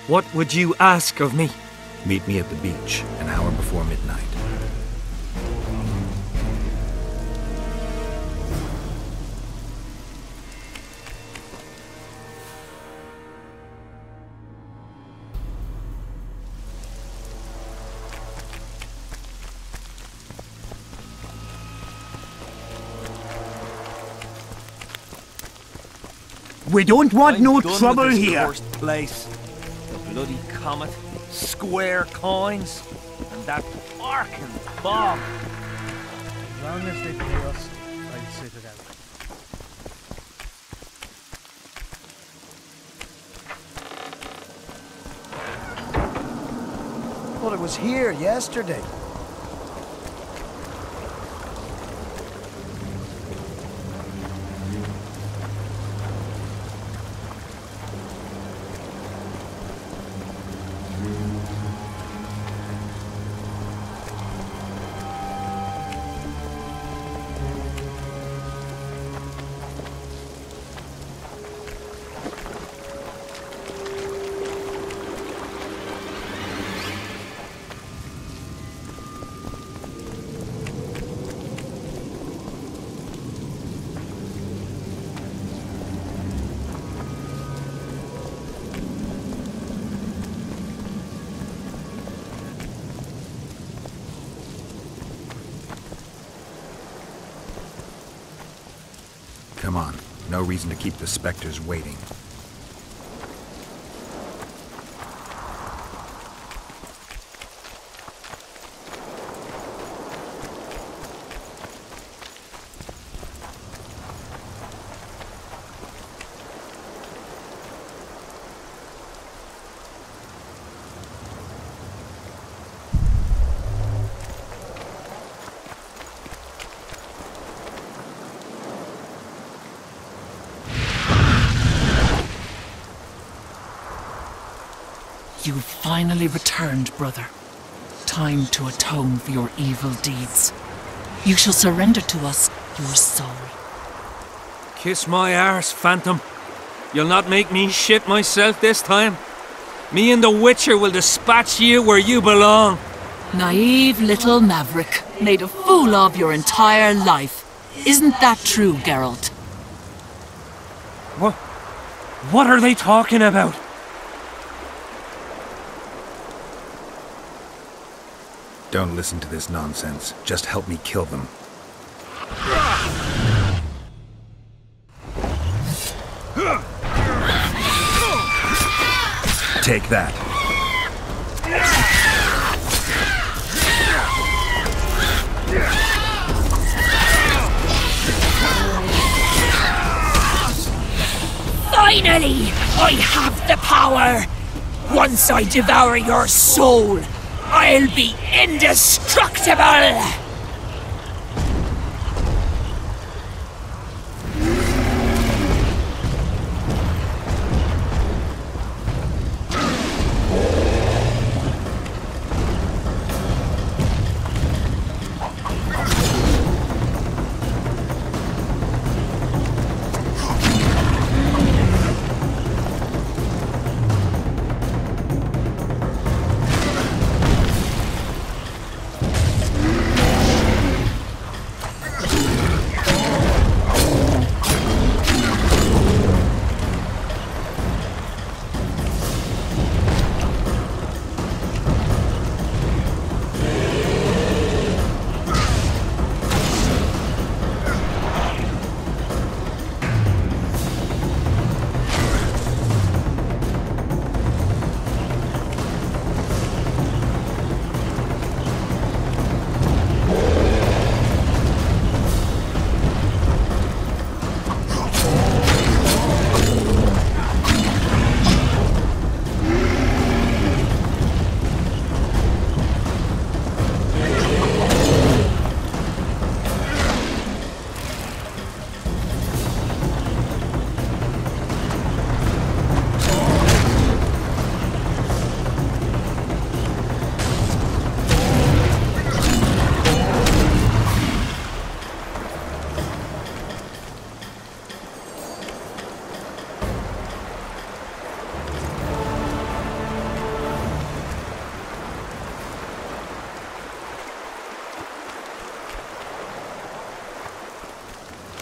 what would you ask of me? Meet me at the beach, an hour before midnight. We don't want no done trouble with this here. cursed place. The bloody comet. Square coins. And that fucking fog. As long as they pay us, I'll sit it out. Well, it was here yesterday. Come on, no reason to keep the specters waiting. You've finally returned, brother. Time to atone for your evil deeds. You shall surrender to us your soul. Kiss my arse, Phantom. You'll not make me shit myself this time. Me and the Witcher will dispatch you where you belong. Naive little maverick, made a fool of your entire life. Isn't that true, Geralt? What are they talking about? Don't listen to this nonsense. Just help me kill them. Take that. Finally, I have the power. Once I devour your soul, I'll be indestructible!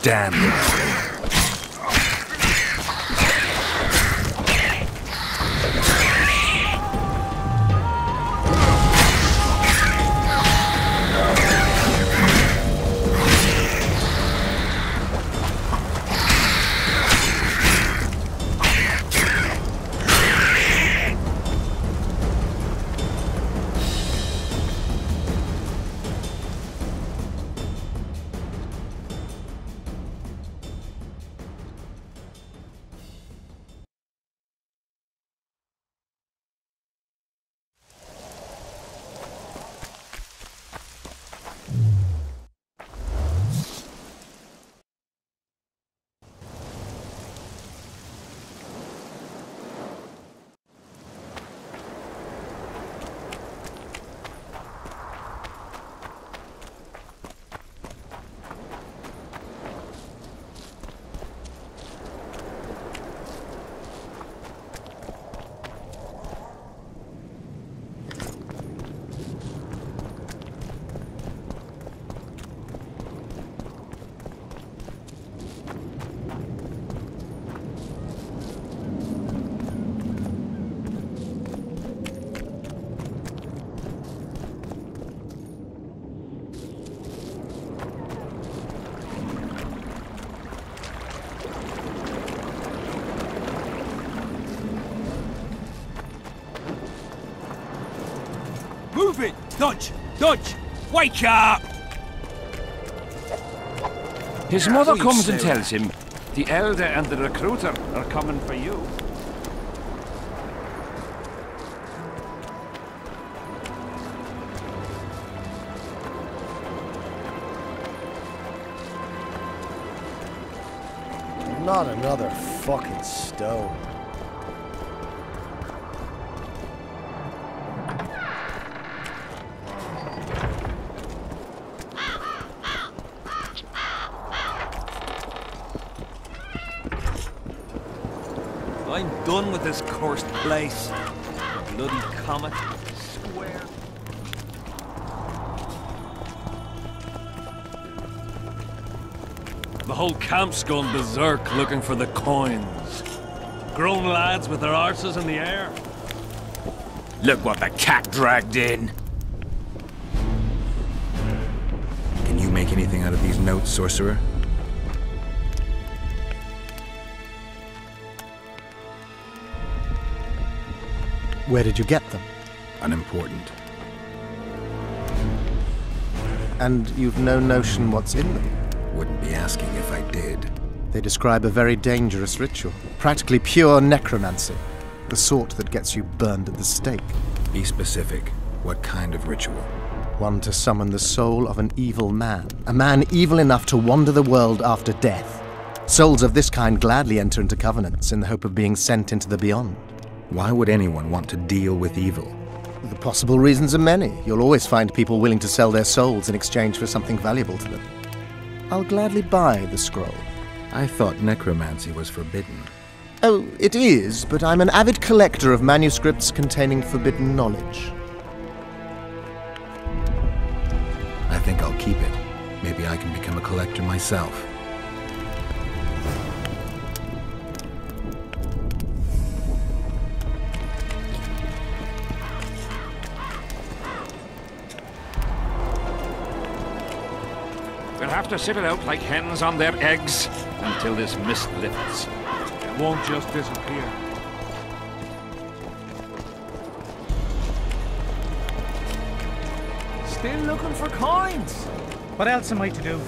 Damn it. Move it! Dodge! Dodge! Wake up! His mother comes and tells him the elder and the recruiter are coming for you. Not another fucking stone. I'm done with this cursed place. Bloody comet. Square. The whole camp's gone berserk looking for the coins. Grown lads with their arses in the air. Look what the cat dragged in. Can you make anything out of these notes, sorcerer? Where did you get them? Unimportant. And you've no notion what's in them? Wouldn't be asking if I did. They describe a very dangerous ritual. Practically pure necromancy. The sort that gets you burned at the stake. Be specific. What kind of ritual? One to summon the soul of an evil man. A man evil enough to wander the world after death. Souls of this kind gladly enter into covenants in the hope of being sent into the beyond. Why would anyone want to deal with evil? The possible reasons are many. You'll always find people willing to sell their souls in exchange for something valuable to them. I'll gladly buy the scroll. I thought necromancy was forbidden. Oh, it is, but I'm an avid collector of manuscripts containing forbidden knowledge. I think I'll keep it. Maybe I can become a collector myself. We'll have to sit it out like hens on their eggs until this mist lifts. It won't just disappear. Still looking for coins. What else am I to do?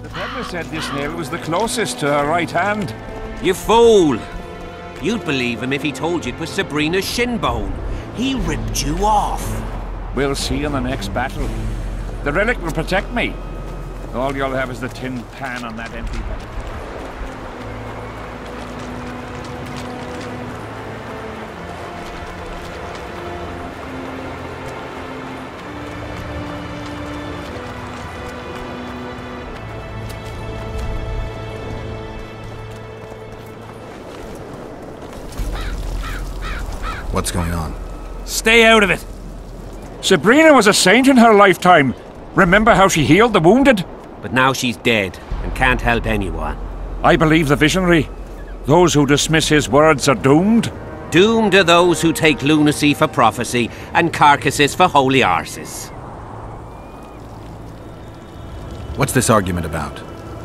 The peddler said this nail was the closest to her right hand. You fool! You'd believe him if he told you it was Sabrina's shin bone. He ripped you off. We'll see in the next battle. The relic will protect me. All you'll have is the tin pan on that empty bed. What's going on? Stay out of it. Sabrina was a saint in her lifetime. Remember how she healed the wounded? But now she's dead and can't help anyone. I believe the visionary. Those who dismiss his words are doomed. Doomed are those who take lunacy for prophecy and carcasses for holy arses. What's this argument about?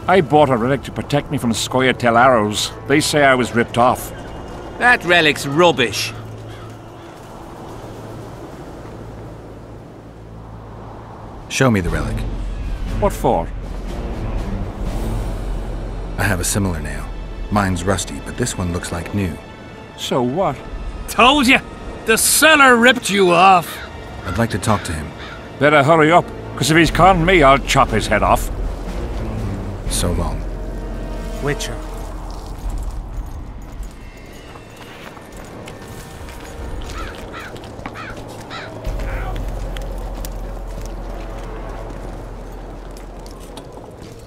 I bought a relic to protect me from Scoia'tael arrows. They say I was ripped off. That relic's rubbish. Show me the relic. What for? I have a similar nail. Mine's rusty, but this one looks like new. So what? Told you! The seller ripped you off! I'd like to talk to him. Better hurry up, because if he's conned me, I'll chop his head off. So long. Witcher.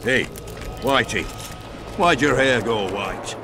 Hey, Whitey. Why'd your hair go white?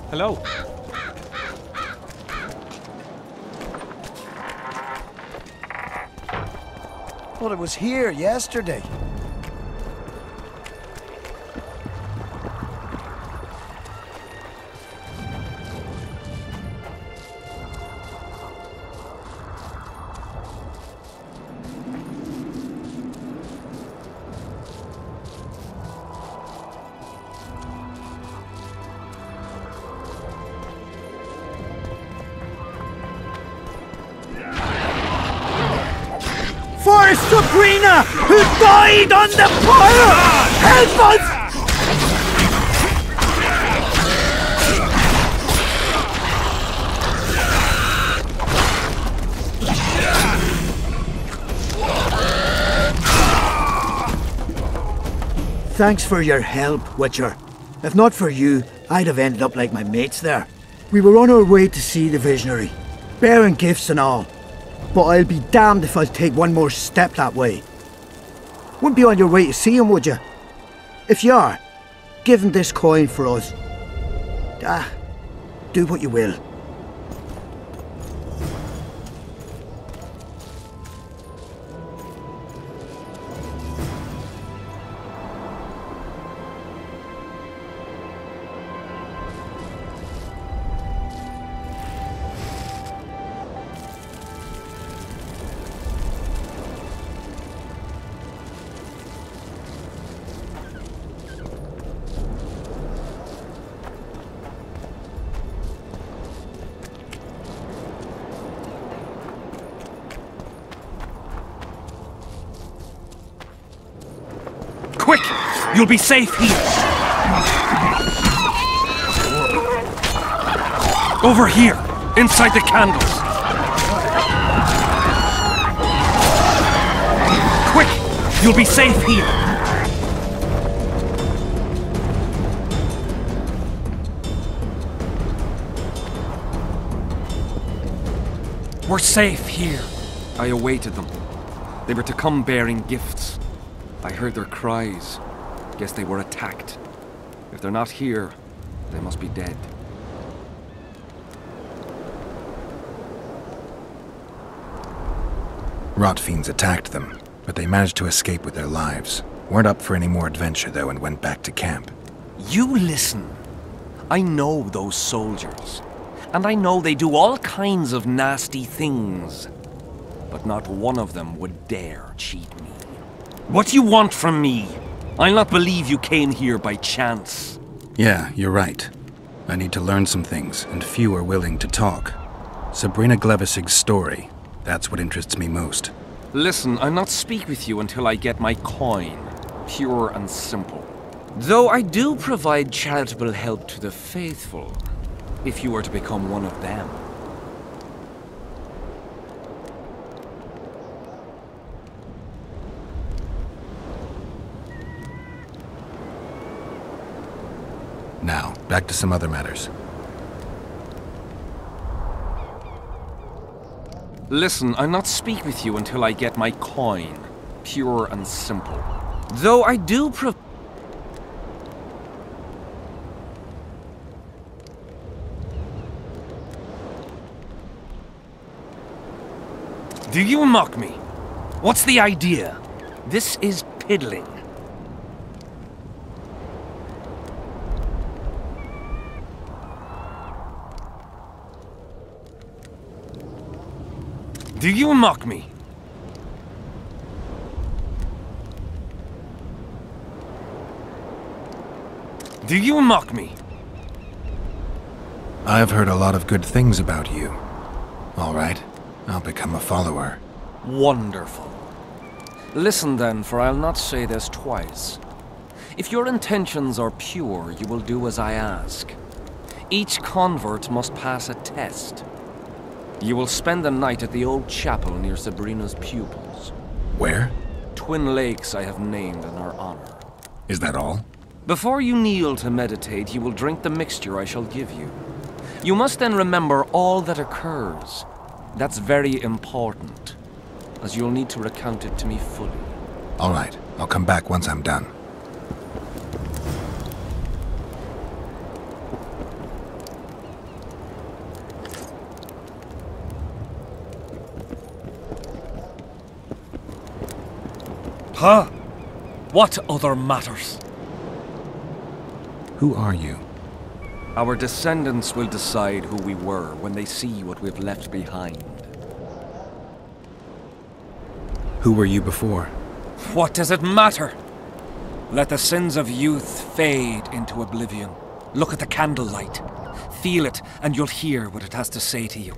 Hello. Thought it was here yesterday. For Sabrina, who died on the pyre! Help us! Thanks for your help, Witcher. If not for you, I'd have ended up like my mates there. We were on our way to see the Visionary, bearing gifts and all. But I'll be damned if I'll take one more step that way. Wouldn't be on your way to see him, would you? If you are, give him this coin for us. Do what you will. Quick! You'll be safe here! Over here! Inside the candles! Quick! You'll be safe here! We're safe here. I awaited them. They were to come bearing gifts. I heard their cries. Guess they were attacked. If they're not here, they must be dead. Rot fiends attacked them, but they managed to escape with their lives. Weren't up for any more adventure, though, and went back to camp. You listen. I know those soldiers. And I know they do all kinds of nasty things. But not one of them would dare cheat me. What do you want from me? I'll not believe you came here by chance. Yeah, you're right. I need to learn some things, and few are willing to talk. Sabrina Glevisig's story, that's what interests me most. Listen, I'll not speak with you until I get my coin. Pure and simple. Though I do provide charitable help to the faithful, if you were to become one of them. Now, back to some other matters. Listen, I'll not speak with you until I get my coin. Pure and simple. Though I do Do you mock me? What's the idea? This is piddling. Do you mock me? Do you mock me? I've heard a lot of good things about you. All right, I'll become a follower. Wonderful. Listen then, for I'll not say this twice. If your intentions are pure, you will do as I ask. Each convert must pass a test. You will spend the night at the old chapel near Sabrina's pupils. Where? Twin lakes I have named in her honor. Is that all? Before you kneel to meditate, you will drink the mixture I shall give you. You must then remember all that occurs. That's very important, as you'll need to recount it to me fully. All right, I'll come back once I'm done. Huh? What other matters? Who are you? Our descendants will decide who we were when they see what we've left behind. Who were you before? What does it matter? Let the sins of youth fade into oblivion. Look at the candlelight. Feel it, and you'll hear what it has to say to you.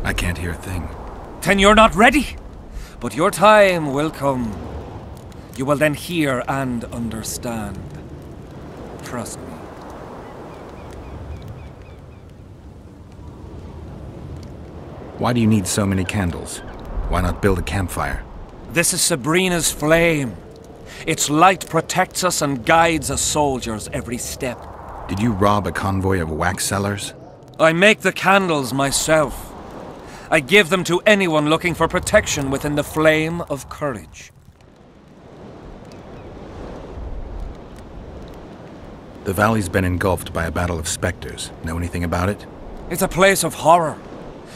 I can't hear a thing. Then you're not ready! But your time will come. You will then hear and understand. Trust me. Why do you need so many candles? Why not build a campfire? This is Sabrina's flame. Its light protects us and guides us soldiers every step. Did you rob a convoy of wax sellers? I make the candles myself. I give them to anyone looking for protection within the flame of courage. The valley's been engulfed by a battle of specters. Know anything about it? It's a place of horror.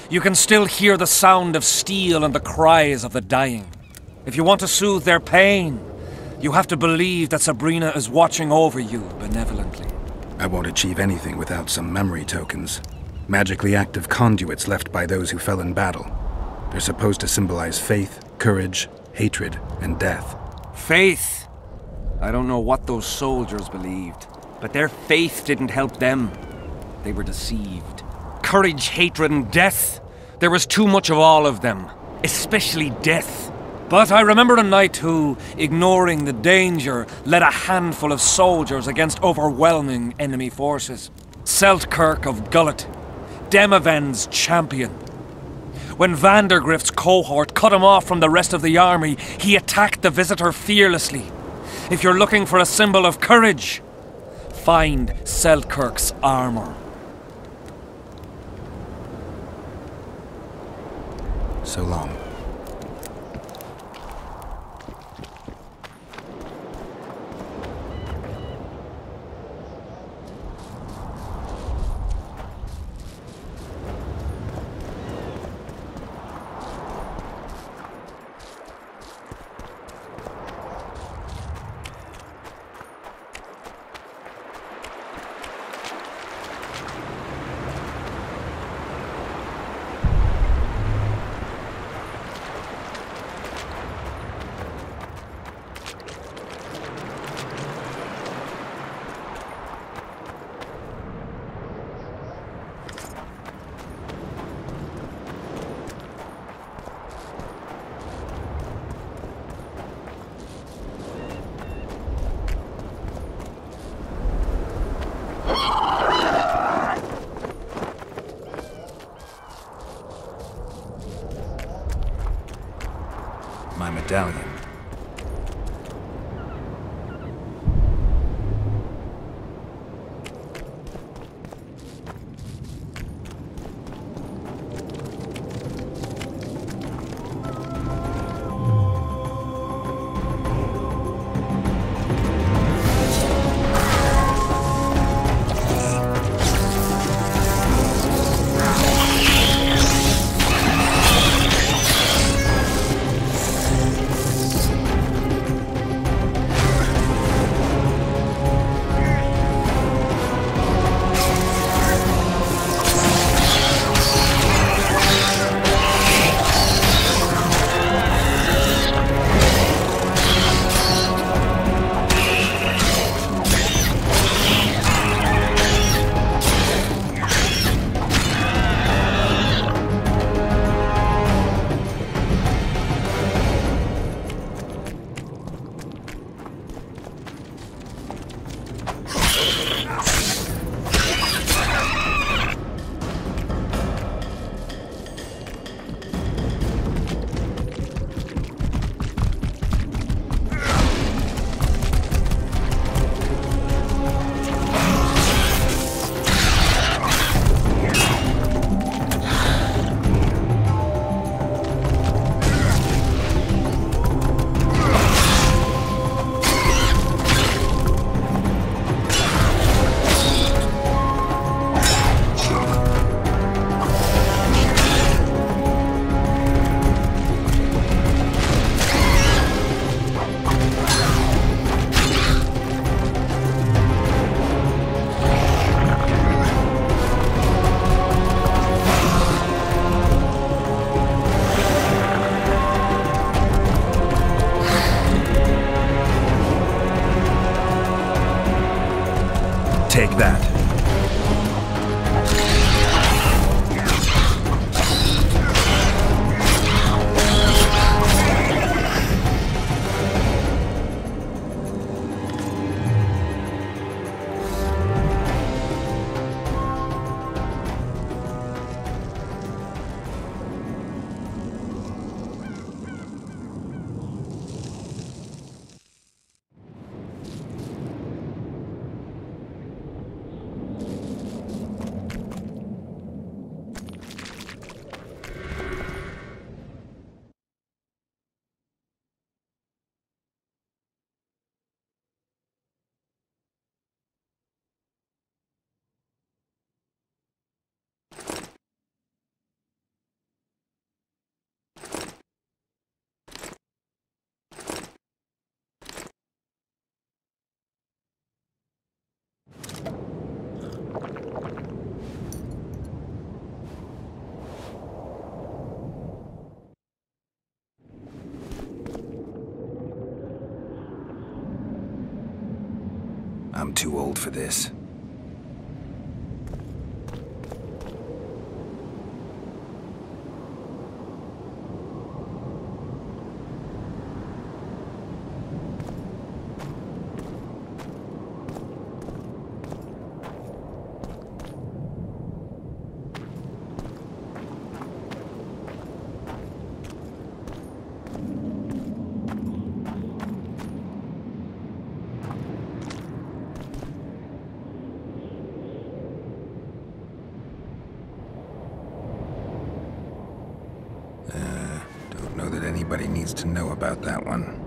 You can still hear the sound of steel and the cries of the dying. If you want to soothe their pain, you have to believe that Sabrina is watching over you benevolently. I won't achieve anything without some memory tokens. Magically active conduits left by those who fell in battle. They're supposed to symbolize faith, courage, hatred, and death. Faith? I don't know what those soldiers believed, but their faith didn't help them. They were deceived. Courage, hatred, and death. There was too much of all of them, especially death. But I remember a knight who, ignoring the danger, led a handful of soldiers against overwhelming enemy forces. Seltkirk of Gullet, Demavend's champion. When Vandergrift's cohort cut him off from the rest of the army, he attacked the visitor fearlessly. If you're looking for a symbol of courage, find Seltkirk's armor. So long. medallion. Take that. I'm too old for this. Don't know that anybody needs to know about that one.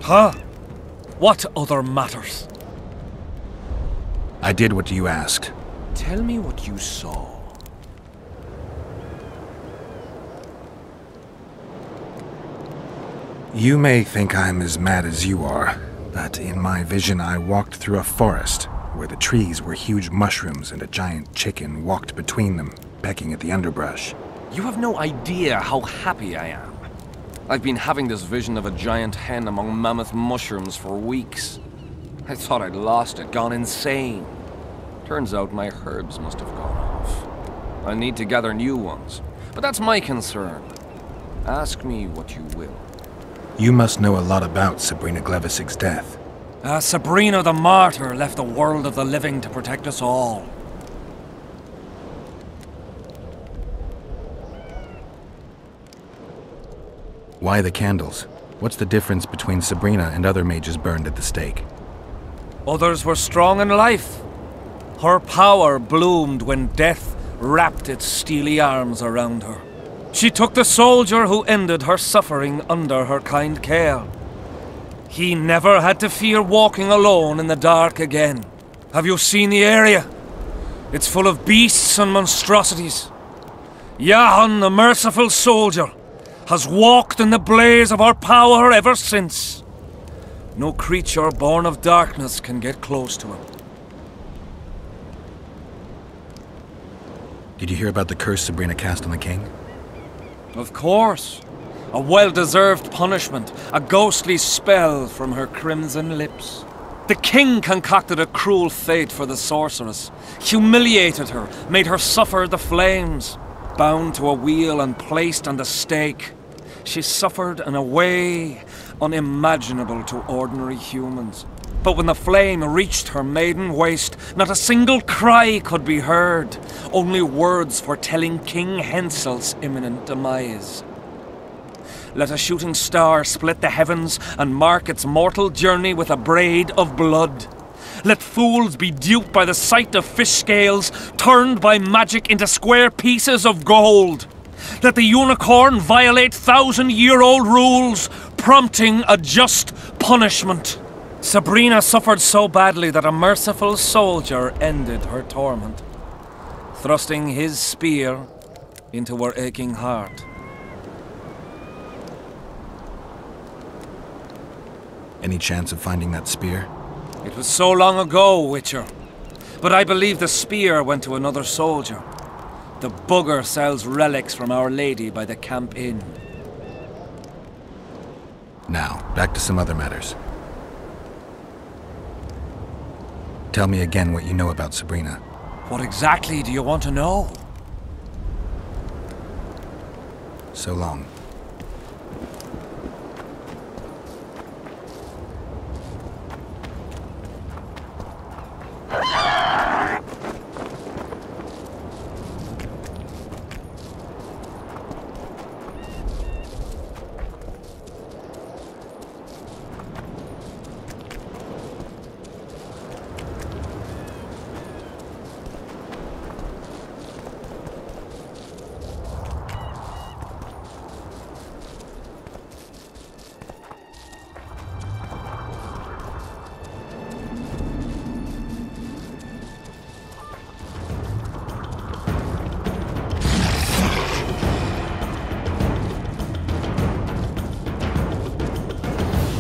Huh? What other matters? I did what you asked. Tell me what you saw. You may think I'm as mad as you are, but in my vision I walked through a forest where the trees were huge mushrooms and a giant chicken walked between them, pecking at the underbrush. You have no idea how happy I am. I've been having this vision of a giant hen among mammoth mushrooms for weeks. I thought I'd lost it, gone insane. Turns out my herbs must have gone off. I need to gather new ones, but that's my concern. Ask me what you will. You must know a lot about Sabrina Glevisig's death. Sabrina the Martyr left the world of the living to protect us all. Why the candles? What's the difference between Sabrina and other mages burned at the stake? Others were strong in life. Her power bloomed when death wrapped its steely arms around her. She took the soldier who ended her suffering under her kind care. He never had to fear walking alone in the dark again. Have you seen the area? It's full of beasts and monstrosities. Jahan, the merciful soldier, has walked in the blaze of our power ever since. No creature born of darkness can get close to him. Did you hear about the curse Sabrina cast on the king? Of course. A well-deserved punishment, a ghostly spell from her crimson lips. The king concocted a cruel fate for the sorceress, humiliated her, made her suffer the flames. Bound to a wheel and placed on the stake, she suffered in a way unimaginable to ordinary humans. But when the flame reached her maiden waist, not a single cry could be heard, only words foretelling King Hensel's imminent demise. Let a shooting star split the heavens and mark its mortal journey with a braid of blood. Let fools be duped by the sight of fish scales, turned by magic into square pieces of gold. Let the unicorn violate 1,000-year-old rules, prompting a just punishment. Sabrina suffered so badly that a merciful soldier ended her torment, thrusting his spear into her aching heart. Any chance of finding that spear? It was so long ago, Witcher. But I believe the spear went to another soldier. The bugger sells relics from Our Lady by the Camp Inn. Now, back to some other matters. Tell me again what you know about Sabrina. What exactly do you want to know? So long.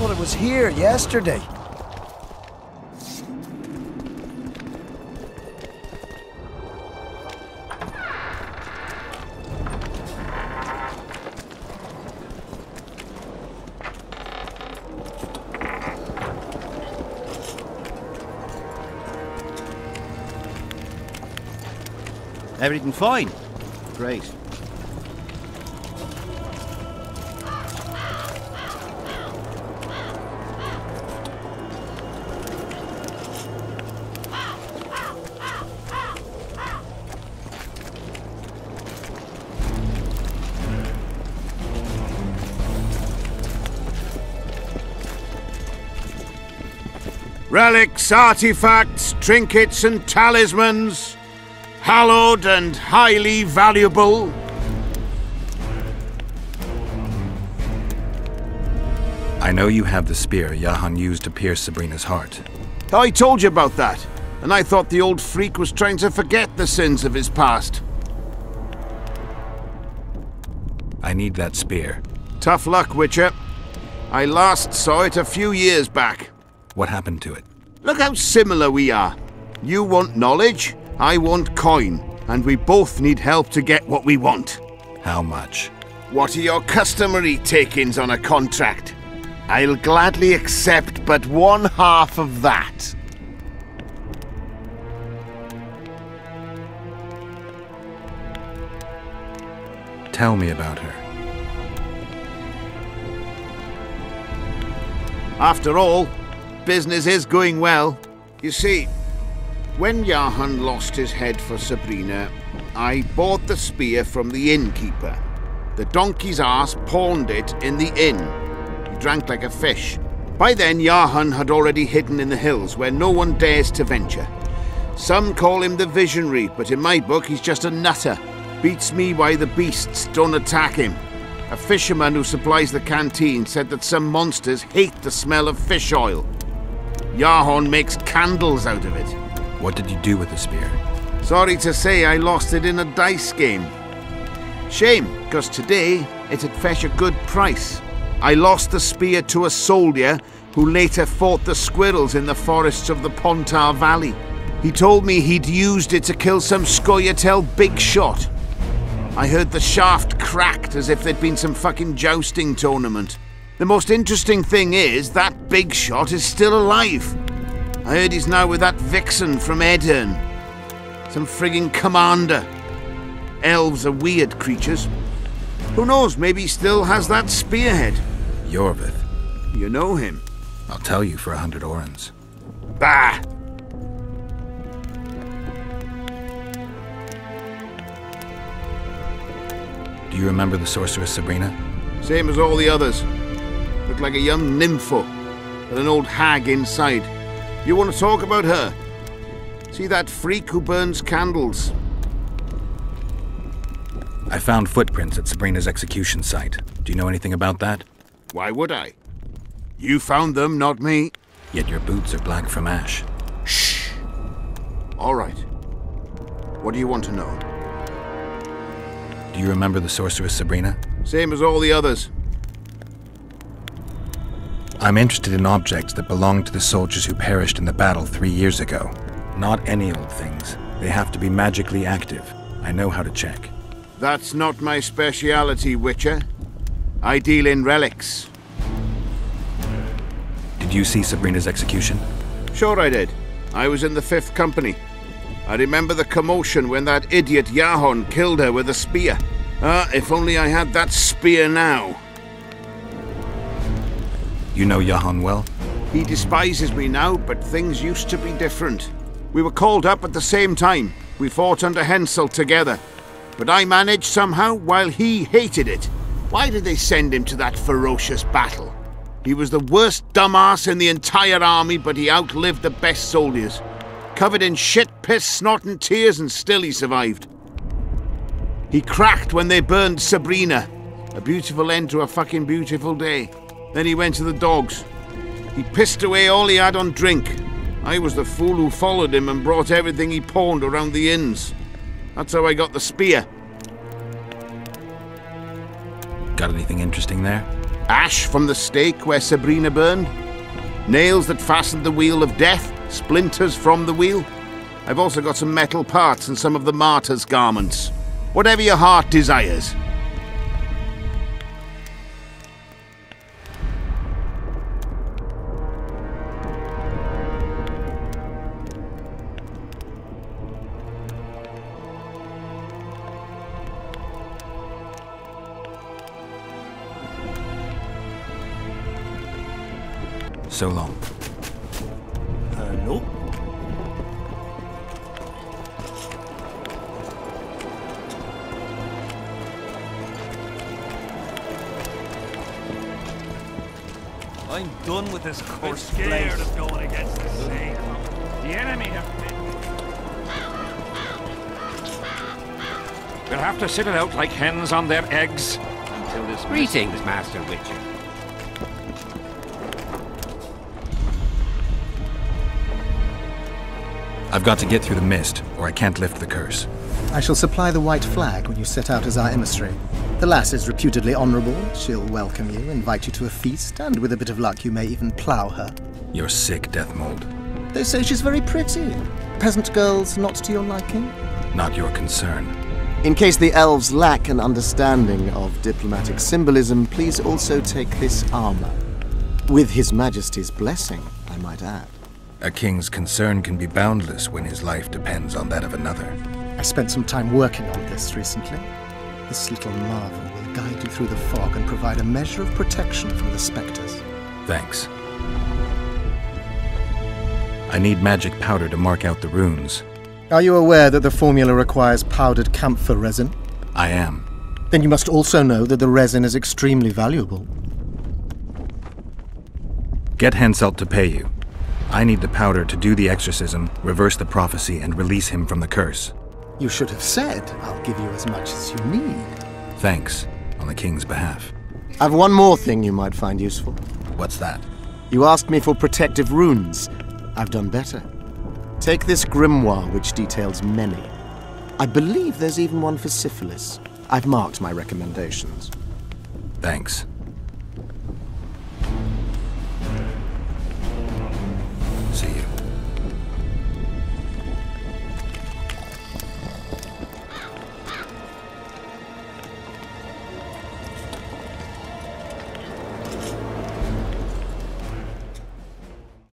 It was here yesterday. Everything fine? Great. Relics, artifacts, trinkets and talismans, hallowed and highly valuable. I know you have the spear Jahan used to pierce Sabrina's heart. I told you about that. and I thought the old freak was trying to forget the sins of his past. I need that spear. Tough luck, Witcher. I last saw it a few years back. What happened to it? Look how similar we are. You want knowledge, I want coin, and we both need help to get what we want. How much? What are your customary take-ins on a contract? I'll gladly accept but 1/2 of that. Tell me about her. After all, business is going well. You see, when Jahan lost his head for Sabrina, I bought the spear from the innkeeper. The donkey's ass pawned it in the inn. He drank like a fish. By then, Jahan had already hidden in the hills where no one dares to venture. Some call him the Visionary, but in my book he's just a nutter. Beats me why the beasts don't attack him. A fisherman who supplies the canteen said that some monsters hate the smell of fish oil. Jahan makes candles out of it. What did you do with the spear? Sorry to say I lost it in a dice game. Shame, because today it'd fetch a good price. I lost the spear to a soldier who later fought the squirrels in the forests of the Pontar Valley. He told me he'd used it to kill some Scoia'tael big shot. I heard the shaft cracked as if there'd been some fucking jousting tournament. The most interesting thing is that big shot is still alive. I heard he's now with that vixen from Edirn. Some frigging commander. Elves are weird creatures. Who knows, maybe he still has that spearhead. Yorvith. You know him. I'll tell you for 100 orens. Bah! Do you remember the sorceress Sabrina? Same as all the others. Looked like a young nympho, with an old hag inside. You want to talk about her? See that freak who burns candles? I found footprints at Sabrina's execution site. Do you know anything about that? Why would I? You found them, not me. Yet your boots are black from ash. Shh. All right. What do you want to know? Do you remember the sorceress Sabrina? Same as all the others. I'm interested in objects that belonged to the soldiers who perished in the battle 3 years ago. Not any old things. They have to be magically active. I know how to check. That's not my speciality, Witcher. I deal in relics. Did you see Sabrina's execution? Sure I did. I was in the 5th Company. I remember the commotion when that idiot Jahan killed her with a spear. If only I had that spear now. You know Jahan well? He despises me now, but things used to be different. We were called up at the same time. We fought under Hensel together. But I managed somehow while he hated it. Why did they send him to that ferocious battle? He was the worst dumbass in the entire army, but he outlived the best soldiers. Covered in shit, piss, snot and tears, and still he survived. He cracked when they burned Sabrina. A beautiful end to a fucking beautiful day. Then he went to the dogs. He pissed away all he had on drink. I was the fool who followed him and brought everything he pawned around the inns. That's how I got the spear. Got anything interesting there? Ash from the stake where Sabrina burned. Nails that fastened the wheel of death. Splinters from the wheel. I've also got some metal parts and some of the martyr's garments. Whatever your heart desires. So long. Nope. I'm done with this cursed scared place. of going against the same. The enemy have been... We'll have to sit it out like hens on their eggs until this... Greetings, Master Witcher. I've got to get through the mist, or I can't lift the curse. I shall supply the white flag when you set out as our emissary. The lass is reputedly honourable. She'll welcome you, invite you to a feast, and with a bit of luck you may even plough her. You're sick, Death Mold. They say she's very pretty. Peasant girls not to your liking? Not your concern. In case the elves lack an understanding of diplomatic symbolism, please also take this armor. With His Majesty's blessing, I might add. A king's concern can be boundless when his life depends on that of another. I spent some time working on this recently. This little marvel will guide you through the fog and provide a measure of protection from the spectres. Thanks. I need magic powder to mark out the runes. Are you aware that the formula requires powdered camphor resin? I am. Then you must also know that the resin is extremely valuable. Get Henselt to pay you. I need the powder to do the exorcism, reverse the prophecy, and release him from the curse. You should have said, I'll give you as much as you need. Thanks, on the king's behalf. I've one more thing you might find useful. What's that? You asked me for protective runes. I've done better. Take this grimoire, which details many. I believe there's even one for syphilis. I've marked my recommendations. Thanks. See you.